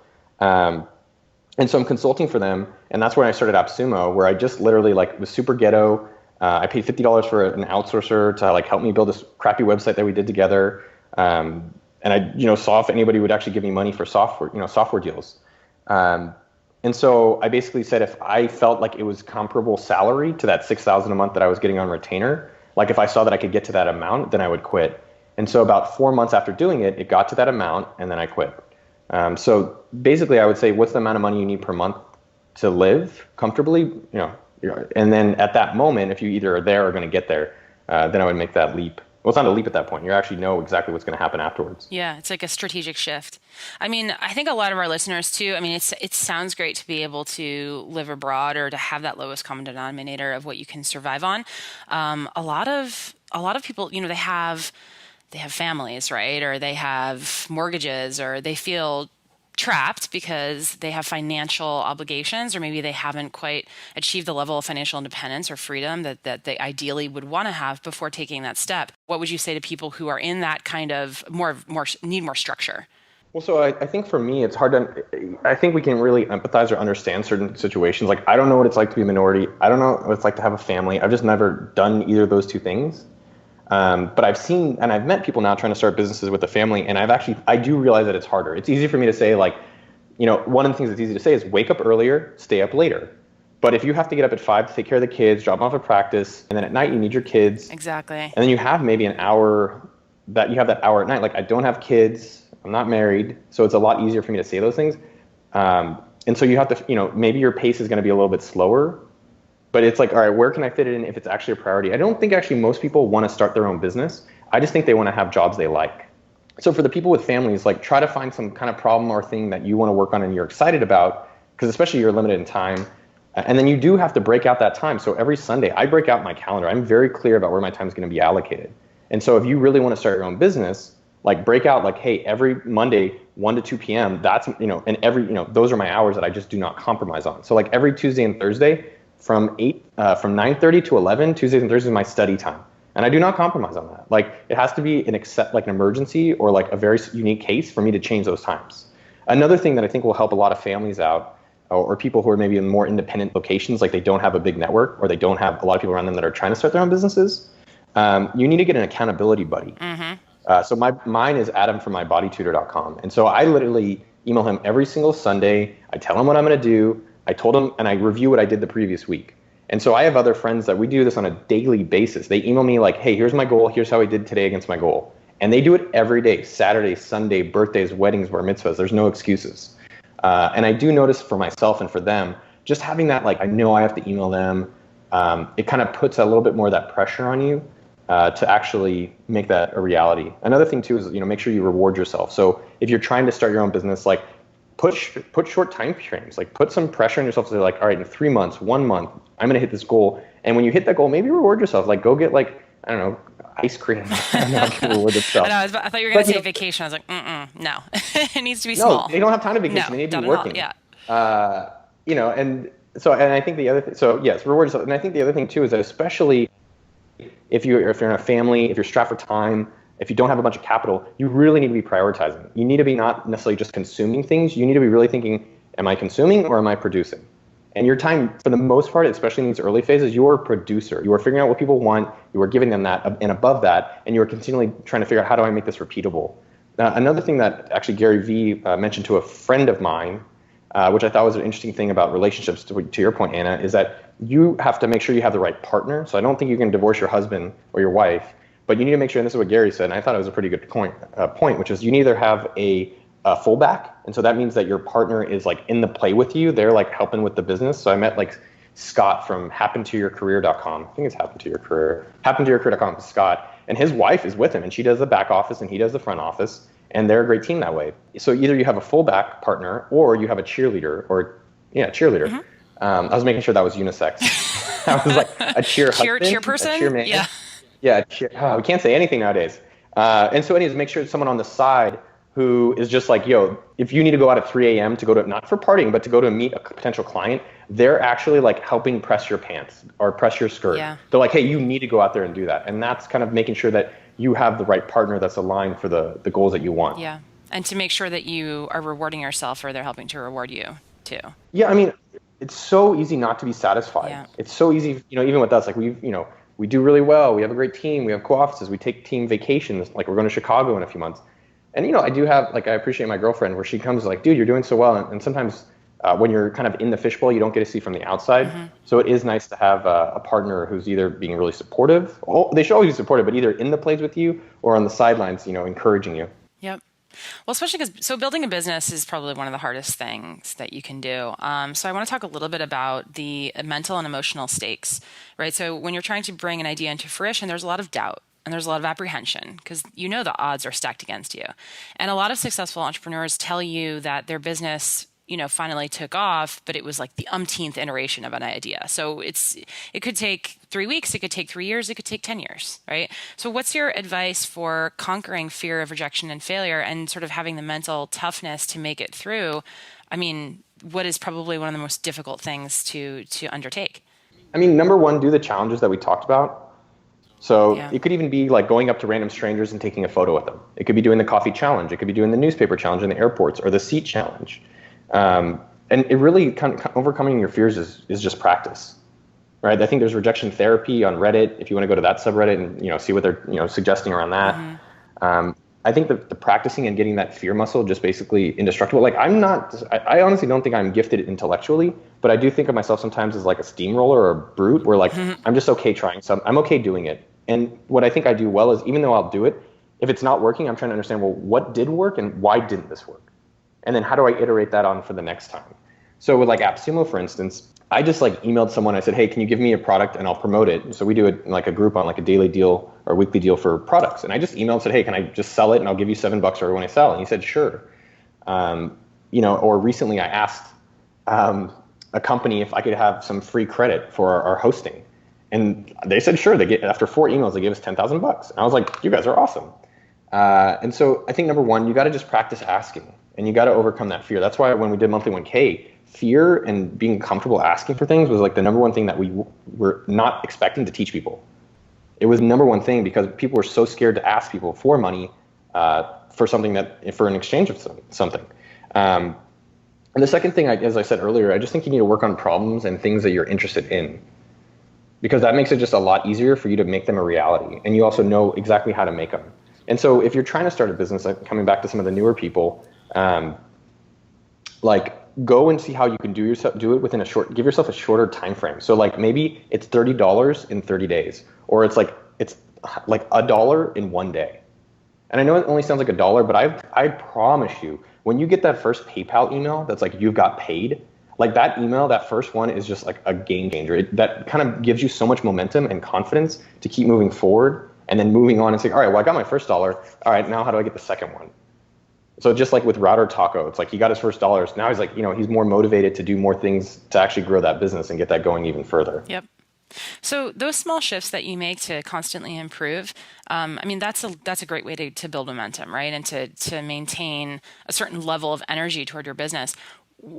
And so I'm consulting for them. And that's when I started AppSumo, where I just literally was super ghetto. I paid $50 for an outsourcer to help me build this crappy website that we did together. And I saw if anybody would actually give me money for software deals. And so I basically said, if I felt like it was comparable salary to that $6,000 a month that I was getting on retainer, like if I saw that I could get to that amount, then I would quit. And so about 4 months after doing it, it got to that amount and then I quit. So basically I would say, what's the amount of money you need per month to live comfortably, and then at that moment, if you either are there or going to get there, then I would make that leap. Well, it's not a leap at that point. You actually know exactly what's going to happen afterwards. Yeah, it's like a strategic shift. I mean, I think a lot of our listeners too, I mean, it sounds great to be able to live abroad or to have that lowest common denominator of what you can survive on. A lot of people, they have families, right? Or they have mortgages, or they feel trapped because they have financial obligations, or maybe they haven't quite achieved the level of financial independence or freedom that they ideally would want to have before taking that step. What would you say to people who are in that kind of more need more structure? Well, so I think for me, it's hard to, I think we can really empathize or understand certain situations. Like, I don't know what it's like to be a minority. I don't know what it's like to have a family. I've just never done either of those two things. But I've seen, and I've met people now trying to start businesses with a family, and I do realize that it's harder. It's easy for me to say, like, one of the things that's easy to say is wake up earlier, stay up later. But if you have to get up at 5 to take care of the kids, drop them off at practice, and then at night you need your kids. Exactly. And then you have maybe an hour that hour at night. Like, I don't have kids, I'm not married, so it's a lot easier for me to say those things. And so you have to, maybe your pace is going to be a little bit slower. But it's like, all right, where can I fit it in if it's actually a priority? I don't think actually most people want to start their own business. I just think they want to have jobs they like. So for the people with families, like, try to find some kind of problem or thing that you want to work on and you're excited about, because especially you're limited in time. And then you do have to break out that time. So every Sunday, I break out my calendar. I'm very clear about where my time is going to be allocated. And so if you really want to start your own business, like, break out, like, hey, every Monday, 1 to 2 p.m., that's, and every, those are my hours that I just do not compromise on. So like every Tuesday and Thursday, from 9:30 to 11, Tuesdays and Thursdays is my study time. And I do not compromise on that. Like, it has to be an emergency or like a very unique case for me to change those times. Another thing that I think will help a lot of families out, or people who are maybe in more independent locations, like they don't have a big network or they don't have a lot of people around them that are trying to start their own businesses, you need to get an accountability buddy. Mm-hmm. So mine is Adam from mybodytutor.com. And so I literally email him every single Sunday. I tell him what I'm going to do. I told them, and I review what I did the previous week. And so I have other friends that we do this on a daily basis. They email me like, hey, here's my goal. Here's how I did today against my goal. And they do it every day, Saturday, Sunday, birthdays, weddings, bar mitzvahs. There's no excuses. And I do notice for myself and for them, just having that, like, I know I have to email them. It kind of puts a little bit more of that pressure on you to actually make that a reality. Another thing too is, make sure you reward yourself. So if you're trying to start your own business, like, put short time frames, like, put some pressure on yourself to say, like, all right, in 3 months, 1 month, I'm going to hit this goal. And when you hit that goal, maybe reward yourself. Like, go get, like, I don't know, ice cream. I don't know how people reward themselves. I thought you were going to say vacation. I was like, no, it needs to be small. No, they don't have time to vacation. No, they need to be working. Yeah. And I think the other thing, so yes, reward yourself. And I think the other thing too is that especially if you're in a family, if you're strapped for time, if you don't have a bunch of capital, you really need to be prioritizing. You need to be not necessarily just consuming things. You need to be really thinking, am I consuming or am I producing? And your time, for the most part, especially in these early phases, you're a producer. You are figuring out what people want. You are giving them that, and above that, and you are continually trying to figure out, how do I make this repeatable? Another thing that actually Gary Vee mentioned to a friend of mine, which I thought was an interesting thing about relationships, to your point, Anna, is that you have to make sure you have the right partner. So I don't think you can divorce your husband or your wife, but you need to make sure, and this is what Gary said, and I thought it was a pretty good point, which is you need to either have a fullback, and so that means that your partner is like in the play with you. They're like helping with the business. So I met like Scott from happentoyourcareer.com. I think it's happentoyourcareer.com, Scott, and his wife is with him, and she does the back office and he does the front office, and they're a great team that way. So either you have a fullback partner or you have a cheerleader, cheerleader. Mm-hmm. I was making sure that was unisex. I was like a cheer person, a cheer man. Yeah. Yeah, we can't say anything nowadays. And so anyways, make sure it's someone on the side who is just like, yo, if you need to go out at 3 a.m. to go to, not for partying, but to go to meet a potential client, they're actually like helping press your pants or press your skirt. Yeah. They're like, hey, you need to go out there and do that. And that's kind of making sure that you have the right partner that's aligned for the goals that you want. Yeah. And to make sure that you are rewarding yourself, or they're helping to reward you too. Yeah, I mean, it's so easy not to be satisfied. Yeah. It's so easy, even with us, like we do really well. We have a great team. We have co-offices. We take team vacations. Like, we're going to Chicago in a few months. And, I do have, like, I appreciate my girlfriend where she comes like, dude, you're doing so well. And sometimes when you're kind of in the fishbowl, you don't get to see from the outside. Mm-hmm. So it is nice to have a partner who's either being really supportive. They should always be supportive, but either in the plays with you or on the sidelines, encouraging you. Yep. Well, especially because so building a business is probably one of the hardest things that you can do. So I want to talk a little bit about the mental and emotional stakes, right? So when you're trying to bring an idea into fruition, there's a lot of doubt and there's a lot of apprehension because you know the odds are stacked against you. And a lot of successful entrepreneurs tell you that their business finally took off, but it was like the umpteenth iteration of an idea. So it could take 3 weeks, it could take 3 years, it could take 10 years, right? So what's your advice for conquering fear of rejection and failure and sort of having the mental toughness to make it through? I mean, what is probably one of the most difficult things to undertake? I mean, number one, do the challenges that we talked about. So It could even be like going up to random strangers and taking a photo with them. It could be doing the coffee challenge. It could be doing the newspaper challenge in the airports or the seat challenge. And it really kind of overcoming your fears is just practice, right? I think there's rejection therapy on Reddit. If you want to go to that subreddit and see what they're suggesting around that. Mm-hmm. I think the practicing and getting that fear muscle just basically indestructible. Like I honestly don't think I'm gifted intellectually, but I do think of myself sometimes as like a steamroller or a brute where like I'm just okay trying something. I'm okay doing it. And what I think I do well is even though I'll do it, if it's not working, I'm trying to understand, well, what did work and why didn't this work? And then how do I iterate that on for the next time? So with like AppSumo, for instance, I just like emailed someone. I said, hey, can you give me a product and I'll promote it? So we do it in like a group on like a daily deal or weekly deal for products. And I just emailed and said, hey, can I just sell it and I'll give you $7 for every one I sell? And he said, sure. Or recently I asked a company if I could have some free credit for our hosting. And they said, sure. After 4 emails, they gave us $10,000. And I was like, you guys are awesome. And so I think number one, you got to just practice asking. And you got to overcome that fear. That's why when we did Monthly 1K, fear and being comfortable asking for things was like the number one thing that we were not expecting to teach people. It was the number one thing because people were so scared to ask people for money for an exchange of something. And the second thing, as I said earlier, I just think you need to work on problems and things that you're interested in, because that makes it just a lot easier for you to make them a reality. And you also know exactly how to make them. And so if you're trying to start a business, like coming back to some of the newer people, like go and see how you can do it within give yourself a shorter time frame. So like maybe it's $30 in 30 days, or it's like $1 in 1 day. And I know it only sounds like $1, but I promise you, when you get that first PayPal email that's like you got paid, like that email, that first one is just like a game changer. That kind of gives you so much momentum and confidence to keep moving forward and then moving on and saying, all right, well, I got my first $1. All right, now how do I get the second one? So just like with Router Taco, it's like he got his first $1. Now he's like, he's more motivated to do more things to actually grow that business and get that going even further. Yep. So those small shifts that you make to constantly improve, that's a great way to build momentum, right? And to maintain a certain level of energy toward your business.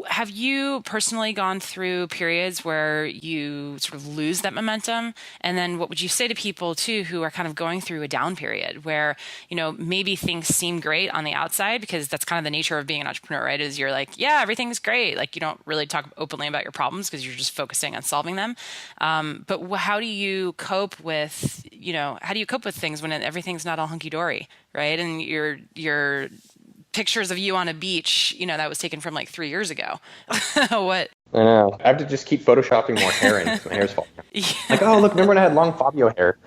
Have you personally gone through periods where you sort of lose that momentum? And then what would you say to people too who are kind of going through a down period where, maybe things seem great on the outside, because that's kind of the nature of being an entrepreneur, right? Is you're like, yeah, everything's great. Like you don't really talk openly about your problems because you're just focusing on solving them. But how do you cope with things when everything's not all hunky dory, right? And you're pictures of you on a beach, that was taken from like 3 years ago. What? I know. I have to just keep photoshopping more hair in because my hair's falling out. Yeah. Like, oh, look, remember when I had long Fabio hair?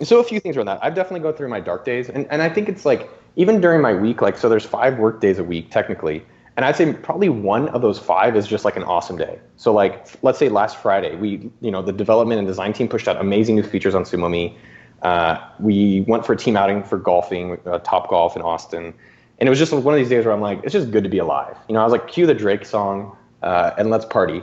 So a few things around that. I've definitely go through my dark days. And I think it's like, even during my week, like, so there's 5 work days a week, technically. And I'd say probably one of those 5 is just like an awesome day. So like, let's say last Friday, the development and design team pushed out amazing new features on SumoMe. We went for a team outing for golfing, Top Golf in Austin. And it was just one of these days where I'm like, it's just good to be alive. I was like, cue the Drake song and let's party.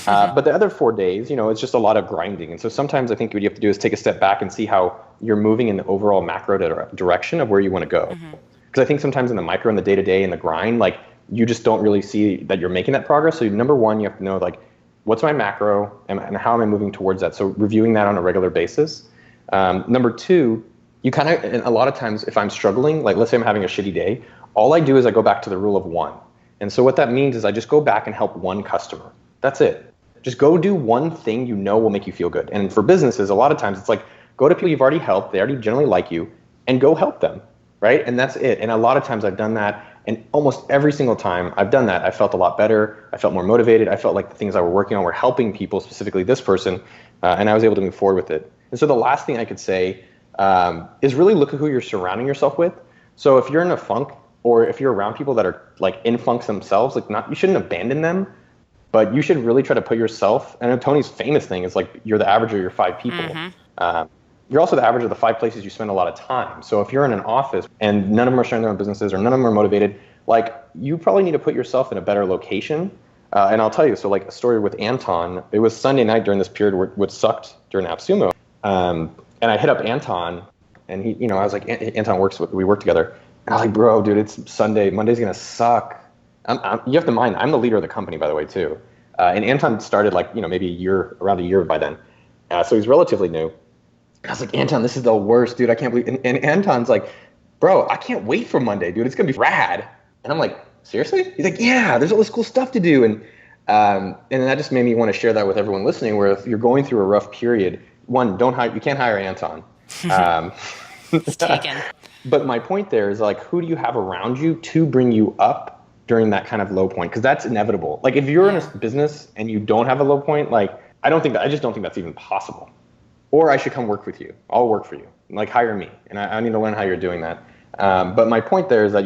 But the other 4 days, it's just a lot of grinding. And so sometimes I think what you have to do is take a step back and see how you're moving in the overall macro direction of where you want to go. Because I think sometimes in the micro and the day-to-day and the grind, like you just don't really see that you're making that progress. So number one, you have to know like, what's my macro and how am I moving towards that? So reviewing that on a regular basis. Number two, you kind of, and a lot of times if I'm struggling, like let's say I'm having a shitty day, all I do is I go back to the rule of 1. And so what that means is I just go back and help one customer. That's it. Just go do one thing will make you feel good. And for businesses, a lot of times it's like, go to people you've already helped, they already generally like you, and go help them, right? And that's it. And a lot of times I've done that, and almost every single time I've done that, I felt a lot better, I felt more motivated, I felt like the things I were working on were helping people, specifically this person, and I was able to move forward with it. And so the last thing I could say is really look at who you're surrounding yourself with. So if you're in a funk, or if you're around people that are like in funks themselves, like you shouldn't abandon them, but you should really try to put yourself. And Tony's famous thing is like you're the average of your 5 people. You're also the average of the 5 places you spend a lot of time. So if you're in an office and none of them are sharing their own businesses or none of them are motivated, like you probably need to put yourself in a better location. And I'll tell you, so like a story with Anton, it was Sunday night during this period which sucked during AppSumo. And I hit up Anton and he, I was like, Anton we work together. And I was like, bro, dude, it's Sunday. Monday's going to suck. You have to mind, I'm the leader of the company, by the way, too. And Anton started like, maybe around a year by then. So he's relatively new. I was like, Anton, this is the worst, dude. I can't believe. And Anton's like, bro, I can't wait for Monday, dude. It's gonna be rad. And I'm like, seriously? He's like, yeah. There's all this cool stuff to do. And that just made me want to share that with everyone listening. Where if you're going through a rough period, one, you can't hire Anton. It's taken. But my point there is like, who do you have around you to bring you up during that kind of low point? Because that's inevitable. Like if you're in a business and you don't have a low point, like I just don't think that's even possible. Or I should come work with you. I'll work for you. Like hire me, and I need to learn how you're doing that. But my point there is that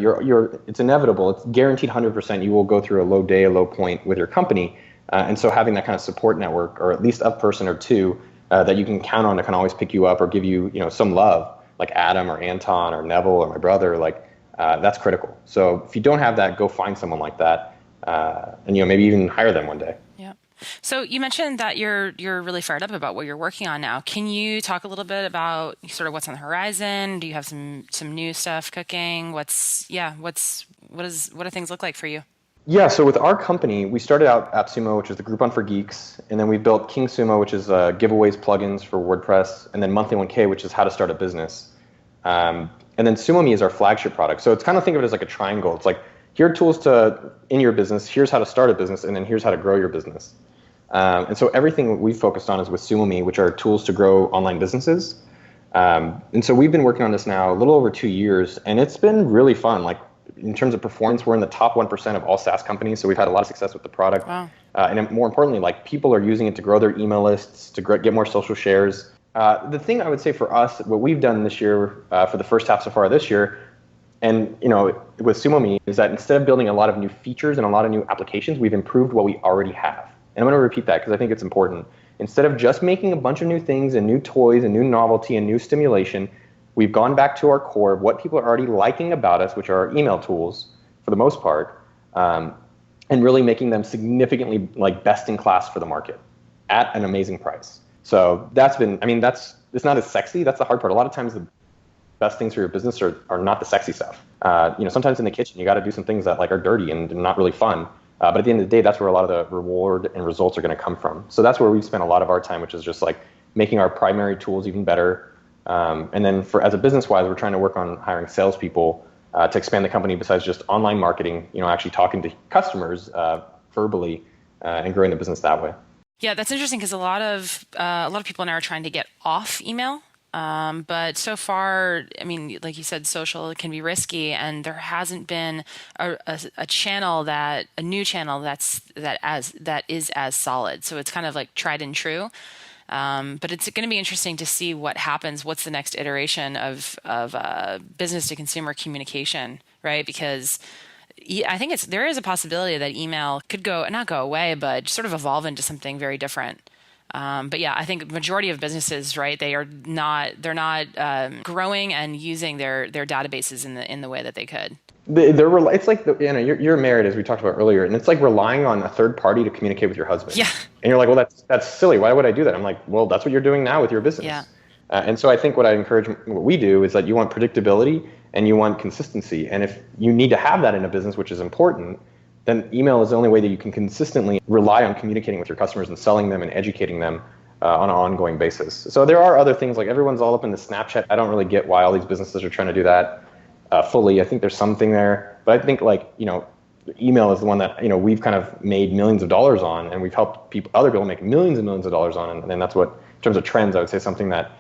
it's inevitable. It's guaranteed 100% you will go through a low day, a low point with your company. And so having that kind of support network, or at least a person or two that you can count on to kind of always pick you up or give you, some love, like Adam or Anton or Neville or my brother, like that's critical. So if you don't have that, go find someone like that, and maybe even hire them one day. Yeah. So you mentioned that you're really fired up about what you're working on now. Can you talk a little bit about sort of what's on the horizon? Do you have some new stuff cooking? What do things look like for you? Yeah, so with our company, we started out AppSumo, which is the Groupon for geeks, and then we built KingSumo, which is giveaways, plugins for WordPress, and then Monthly 1K, which is how to start a business. And then SumoMe is our flagship product. So it's kind of think of it as like a triangle. It's like, here are tools in your business, here's how to start a business, and then here's how to grow your business. And so everything we focused on is with SumoMe, which are tools to grow online businesses. And so we've been working on this now a little over 2 years, and it's been really fun. Like in terms of performance, we're in the top 1% of all SaaS companies. So we've had a lot of success with the product. Wow. And more importantly, like people are using it to grow their email lists, to get more social shares. The thing I would say for us, what we've done this year, for the first half so far this year, and with SumoMe, is that instead of building a lot of new features and a lot of new applications, we've improved what we already have. And I'm going to repeat that because I think it's important. Instead of just making a bunch of new things and new toys and new novelty and new stimulation, we've gone back to our core of what people are already liking about us, which are our email tools for the most part, and really making them significantly like best in class for the market at an amazing price. So it's not as sexy. That's the hard part. A lot of times the best things for your business are not the sexy stuff. Sometimes in the kitchen, you got to do some things that like are dirty and not really fun. But at the end of the day, that's where a lot of the reward and results are going to come from. So that's where we've spent a lot of our time, which is just like making our primary tools even better. And then as a business-wise, we're trying to work on hiring salespeople to expand the company besides just online marketing, actually talking to customers verbally and growing the business that way. Yeah, that's interesting because a lot of people now are trying to get off email. But so far, like you said, social can be risky, and there hasn't been a new channel that is as solid. So it's kind of like tried and true. But it's going to be interesting to see what happens. What's the next iteration of business to consumer communication, right? Because I think there is a possibility that email could not go away, but sort of evolve into something very different. But yeah, I think the majority of businesses, right, they're not growing and using their databases in the way that they could. It's like you're married, as we talked about earlier, and it's like relying on a third party to communicate with your husband. Yeah. And you're like, well, that's silly. Why would I do that? I'm like, well, that's what you're doing now with your business. Yeah. And so I think what we do is that you want predictability and you want consistency. And if you need to have that in a business, which is important, then email is the only way that you can consistently rely on communicating with your customers and selling them and educating them on an ongoing basis. So there are other things, like everyone's all up in the Snapchat. I don't really get why all these businesses are trying to do that fully. I think there's something there, but I think email is the one that we've kind of made millions of dollars on, and we've helped other people make millions and millions of dollars on. And then that's what, in terms of trends, I would say something that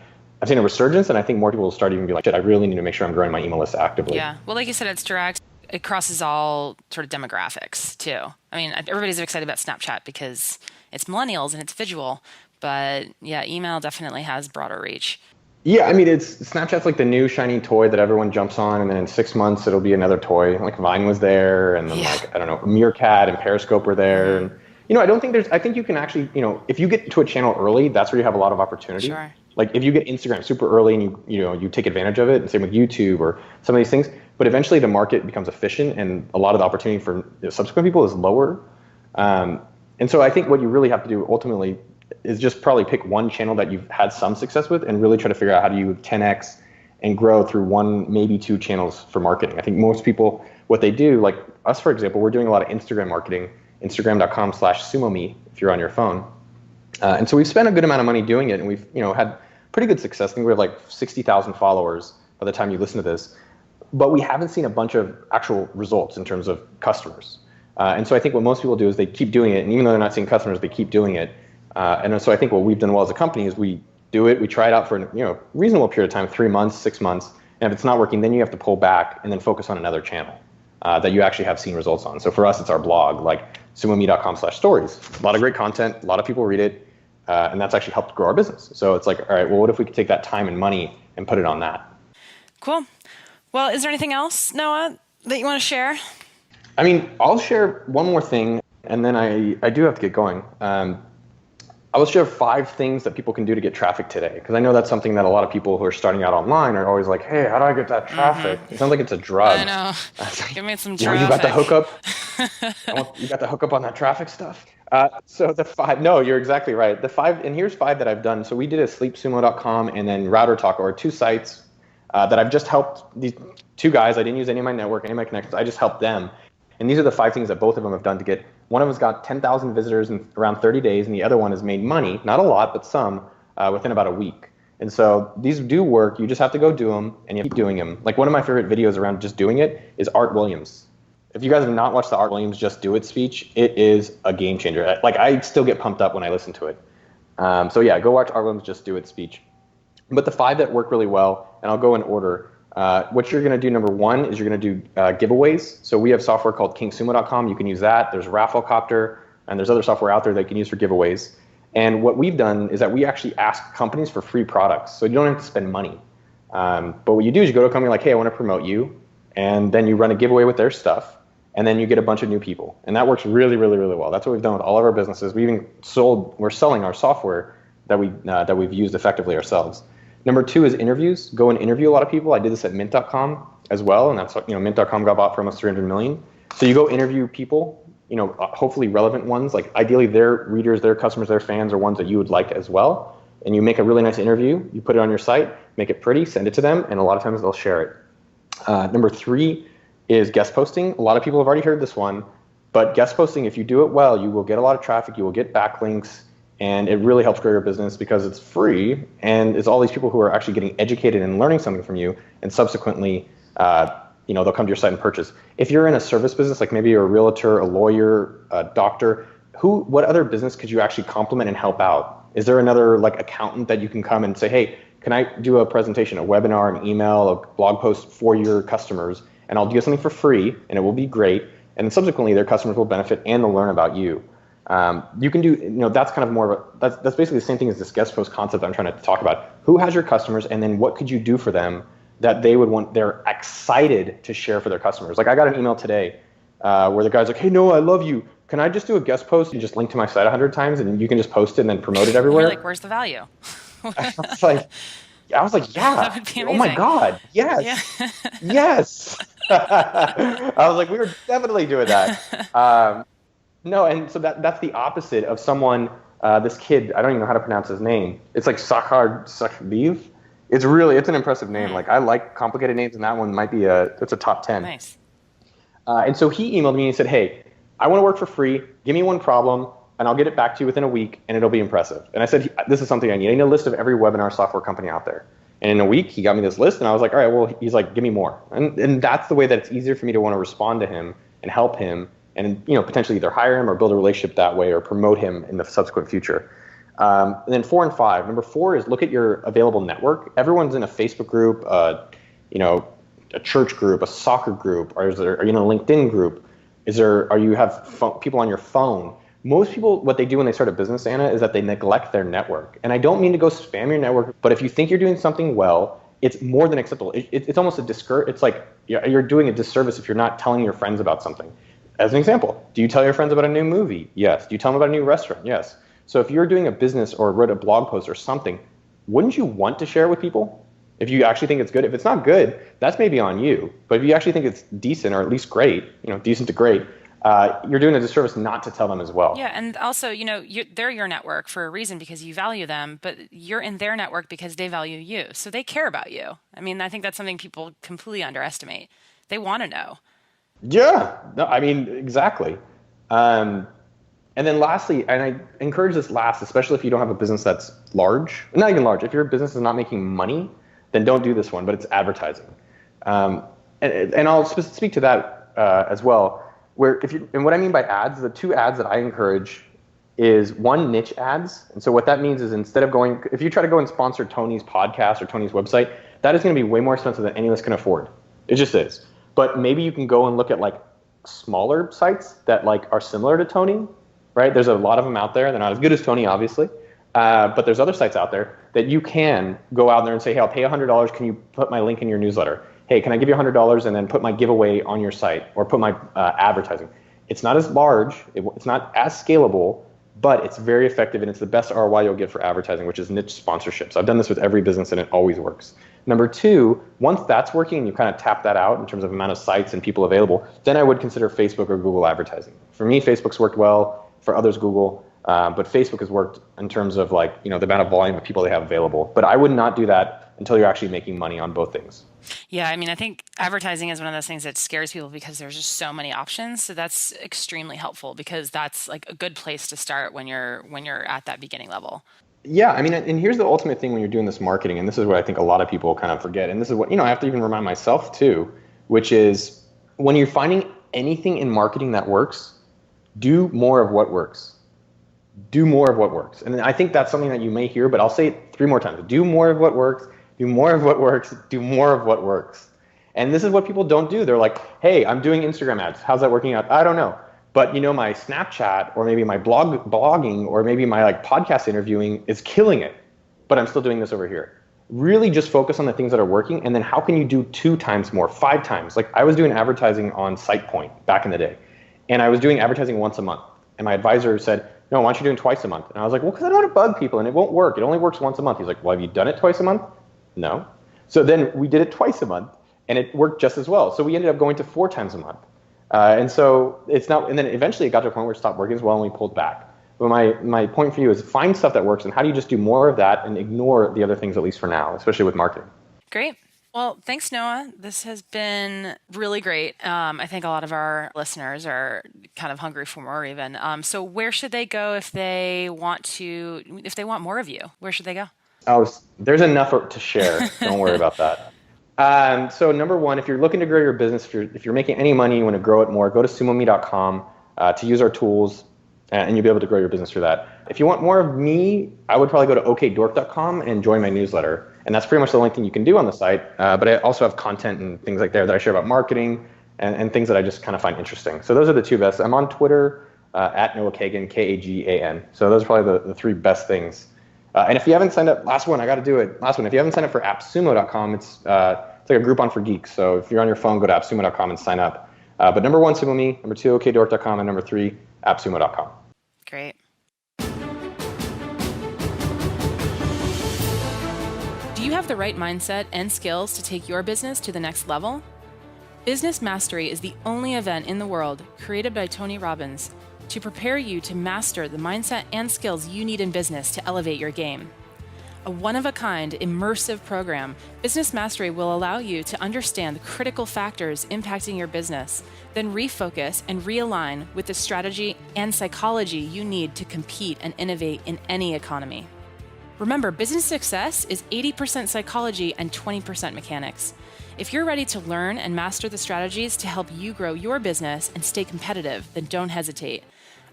I've seen a resurgence, and I think more people will start even be like, shit, I really need to make sure I'm growing my email list actively. Yeah. Well, like you said, it's direct. It crosses all sort of demographics too. Everybody's excited about Snapchat because it's millennials and it's visual, but yeah, email definitely has broader reach. Yeah, I mean, Snapchat's like the new shiny toy that everyone jumps on, and then in 6 months it'll be another toy. Like Vine was there, and then like I don't know, Meerkat and Periscope were there, and I think you can actually, if you get to a channel early, that's where you have a lot of opportunity. Sure. Like if you get Instagram super early and you take advantage of it, and same with YouTube or some of these things, but eventually the market becomes efficient, and a lot of the opportunity for subsequent people is lower. And so I think what you really have to do ultimately is just probably pick one channel that you've had some success with and really try to figure out how do you 10x and grow through one, maybe two channels for marketing. I think most people, what they do, like us, for example, we're doing a lot of Instagram marketing, Instagram.com/SumoMe if you're on your phone. And so we've spent a good amount of money doing it, and we've had pretty good success. I think we have like 60,000 followers by the time you listen to this, but we haven't seen a bunch of actual results in terms of customers. And so I think what most people do is they keep doing it, and even though they're not seeing customers, they keep doing it. And so I think what we've done well as a company is we do it, we try it out for a reasonable period of time, 3 months, 6 months, and if it's not working, then you have to pull back and then focus on another channel that you actually have seen results on. So for us, it's our blog, like sumome.com/stories. A lot of great content, a lot of people read it, and that's actually helped grow our business. So it's like, all right, well, what if we could take that time and money and put it on that? Cool. Well, is there anything else, Noah, that you want to share? I mean, I'll share one more thing, and then I do have to get going. I will share 5 things that people can do to get traffic today, because I know that's something that a lot of people who are starting out online are always like, hey, how do I get that traffic? It sounds like it's a drug. I know. Give me some traffic. You got the hookup? You got the hookup on that traffic stuff? So the 5, no, you're exactly right. The 5, and here's 5 that I've done. So we did a sleepsumo.com and then Router Talk, or 2 sites that I've just helped these 2 guys. I didn't use any of my network, any of my connections. I just helped them. And these are the 5 things that both of them have done to get. One of them's got 10,000 visitors in around 30 days, and the other one has made money, not a lot, but some, within about a week. And so these do work. You just have to go do them, and you keep doing them. Like one of my favorite videos around just doing it is Art Williams. If you guys have not watched the Art Williams Just Do It speech, it is a game changer. Like I still get pumped up when I listen to it. So yeah, go watch Art Williams Just Do It speech. But the 5 that work really well, and I'll go in order. What you're going to do, number 1, is you're going to do giveaways. So we have software called kingsumo.com. You can use that. There's Rafflecopter, and there's other software out there that you can use for giveaways. And what we've done is that we actually ask companies for free products. So you don't have to spend money. But what you do is you go to a company like, hey, I want to promote you. And then you run a giveaway with their stuff. And then you get a bunch of new people. And that works really, really, really well. That's what we've done with all of our businesses. We're selling our software that we've used effectively ourselves. Number 2 is interviews. Go and interview a lot of people. I did this at mint.com as well, and that's mint.com got bought for almost 300 million. So you go interview people, hopefully relevant ones, like ideally their readers, their customers, their fans are ones that you would like as well. And you make a really nice interview, you put it on your site, make it pretty, send it to them, and a lot of times they'll share it. Number 3 is guest posting. A lot of people have already heard this one, but guest posting, if you do it well, you will get a lot of traffic, you will get backlinks, and it really helps grow your business because it's free, and it's all these people who are actually getting educated and learning something from you, and subsequently, they'll come to your site and purchase. If you're in a service business, like maybe you're a realtor, a lawyer, a doctor, what other business could you actually complement and help out? Is there another like accountant that you can come and say, hey, can I do a presentation, a webinar, an email, a blog post for your customers, and I'll do something for free, and it will be great, and then subsequently their customers will benefit and they'll learn about you. You can do, that's kind of more of that's basically the same thing as this guest post concept I'm trying to talk about. Who has your customers, and then what could you do for them that they're excited to share for their customers? Like I got an email today where the guy's like, hey, Noah, I love you. Can I just do a guest post and just link to my site 100 times and you can just post it and then promote it everywhere? You're like, where's the value? I was like, yeah. That would be amazing. Oh my God. Yes. Yeah. Yes. I was like, we were definitely doing that. No, and so that's the opposite of someone, this kid, I don't even know how to pronounce his name. It's like Sakhardiev. It's an impressive name. Like I like complicated names, and that one might be it's a top 10. Nice. And so he emailed me and he said, hey, I want to work for free. Give me one problem, and I'll get it back to you within a week, and it'll be impressive. And I said, this is something I need. I need a list of every webinar software company out there. And in a week, he got me this list, and I was like, all right, well, he's like, give me more. And that's the way that it's easier for me to want to respond to him and help him and potentially either hire him or build a relationship that way or promote him in the subsequent future. And then 4 and 5. Number 4 is look at your available network. Everyone's in a Facebook group, a church group, a soccer group, or are you in a LinkedIn group? Are you have people on your phone? Most people, what they do when they start a business, Anna, is that they neglect their network. And I don't mean to go spam your network, but if you think you're doing something well, it's more than acceptable. It's almost it's like you're doing a disservice if you're not telling your friends about something. As an example, do you tell your friends about a new movie? Yes. Do you tell them about a new restaurant? Yes. So if you're doing a business or wrote a blog post or something, wouldn't you want to share it with people? If you actually think it's good. If it's not good, that's maybe on you. But if you actually think it's decent or at least great, decent to great, you're doing a disservice not to tell them as well. Yeah, and also, they're your network for a reason because you value them, but you're in their network because they value you. So they care about you. I mean, I think that's something people completely underestimate. They want to know. Yeah, no, I mean, exactly. And then lastly, and I encourage this last, especially if you don't have a business that's large, not even large, if your business is not making money, then don't do this one, but it's advertising. And I'll speak to that as well. And what I mean by ads, the two ads that I encourage is one, niche ads. And so what that means is instead of if you try to go and sponsor Tony's podcast or Tony's website, that is going to be way more expensive than any of us can afford. It just is. But maybe you can go and look at like smaller sites that like are similar to Tony, right? There's a lot of them out there. They're not as good as Tony, obviously. But there's other sites out there that you can go out there and say, hey, I'll pay $100. Can you put my link in your newsletter? Hey, can I give you $100 and then put my giveaway on your site or put my advertising? It's not as large. It's not as scalable, but it's very effective and it's the best ROI you'll get for advertising, which is niche sponsorships. I've done this with every business and it always works. Number two, once that's working and you kind of tap that out in terms of amount of sites and people available, then I would consider Facebook or Google advertising. For me, Facebook's worked well. For others, Google. But Facebook has worked in terms of like, the amount of volume of people they have available. But I would not do that until you're actually making money on both things. Yeah, I mean, I think advertising is one of those things that scares people because there's just so many options. So that's extremely helpful because that's like a good place to start when you're at that beginning level. Yeah, I mean, and here's the ultimate thing when you're doing this marketing, and this is what I think a lot of people kind of forget, and this is what, I have to even remind myself too, which is when you're finding anything in marketing that works, do more of what works. Do more of what works. And I think that's something that you may hear, but I'll say it 3 more times. Do more of what works. Do more of what works. Do more of what works. And this is what people don't do. They're like, hey, I'm doing Instagram ads. How's that working out? I don't know. But my Snapchat or maybe my blogging or maybe my like podcast interviewing is killing it. But I'm still doing this over here. Really just focus on the things that are working. And then how can you do 2 times more, 5 times? Like I was doing advertising on SitePoint back in the day. And I was doing advertising once a month. And my advisor said, no, why aren't you doing twice a month? And I was like, well, because I don't want to bug people and it won't work. It only works once a month. He's like, well, have you done it twice a month? No. So then we did it twice a month and it worked just as well. So we ended up going to 4 times a month. And so it's not, and then eventually it got to a point where it stopped working as well and we pulled back. But my point for you is find stuff that works and how do you just do more of that and ignore the other things, at least for now, especially with marketing. Great. Well, thanks, Noah. This has been really great. I think a lot of our listeners are kind of hungry for more even. So where should they go if they want more of you? Where should they go? Oh, there's enough to share. Don't worry about that. So number one, if you're looking to grow your business, if you're making any money, you want to grow it more, go to sumome.com to use our tools and you'll be able to grow your business through that. If you want more of me, I would probably go to okdork.com and join my newsletter. And that's pretty much the only thing you can do on the site. But I also have content and things like that I share about marketing and things that I just kind of find interesting. So those are the 2 best. I'm on Twitter at Noah Kagan, Kagan. So those are probably the 3 best things. And if you haven't signed up, last one, I got to do it. Last one, if you haven't signed up for appsumo.com, it's like a Groupon for geeks. So if you're on your phone, go to appsumo.com and sign up. But number 1, Sumo Me. Number 2, okdork.com. And number 3, appsumo.com. Great. Do you have the right mindset and skills to take your business to the next level? Business Mastery is the only event in the world created by Tony Robbins to prepare you to master the mindset and skills you need in business to elevate your game. A one-of-a-kind, immersive program, Business Mastery will allow you to understand the critical factors impacting your business, then refocus and realign with the strategy and psychology you need to compete and innovate in any economy. Remember, business success is 80% psychology and 20% mechanics. If you're ready to learn and master the strategies to help you grow your business and stay competitive, then don't hesitate.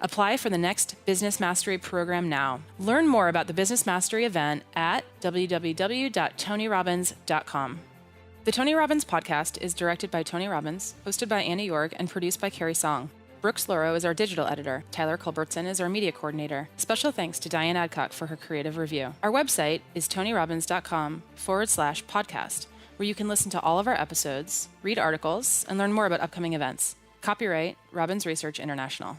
Apply for the next Business Mastery program now. Learn more about the Business Mastery event at www.tonyrobbins.com. The Tony Robbins podcast is directed by Tony Robbins, hosted by Anna York, and produced by Carrie Song. Brooks Loro is our digital editor. Tyler Culbertson is our media coordinator. Special thanks to Diane Adcock for her creative review. Our website is tonyrobbins.com/podcast, where you can listen to all of our episodes, read articles, and learn more about upcoming events. Copyright Robbins Research International.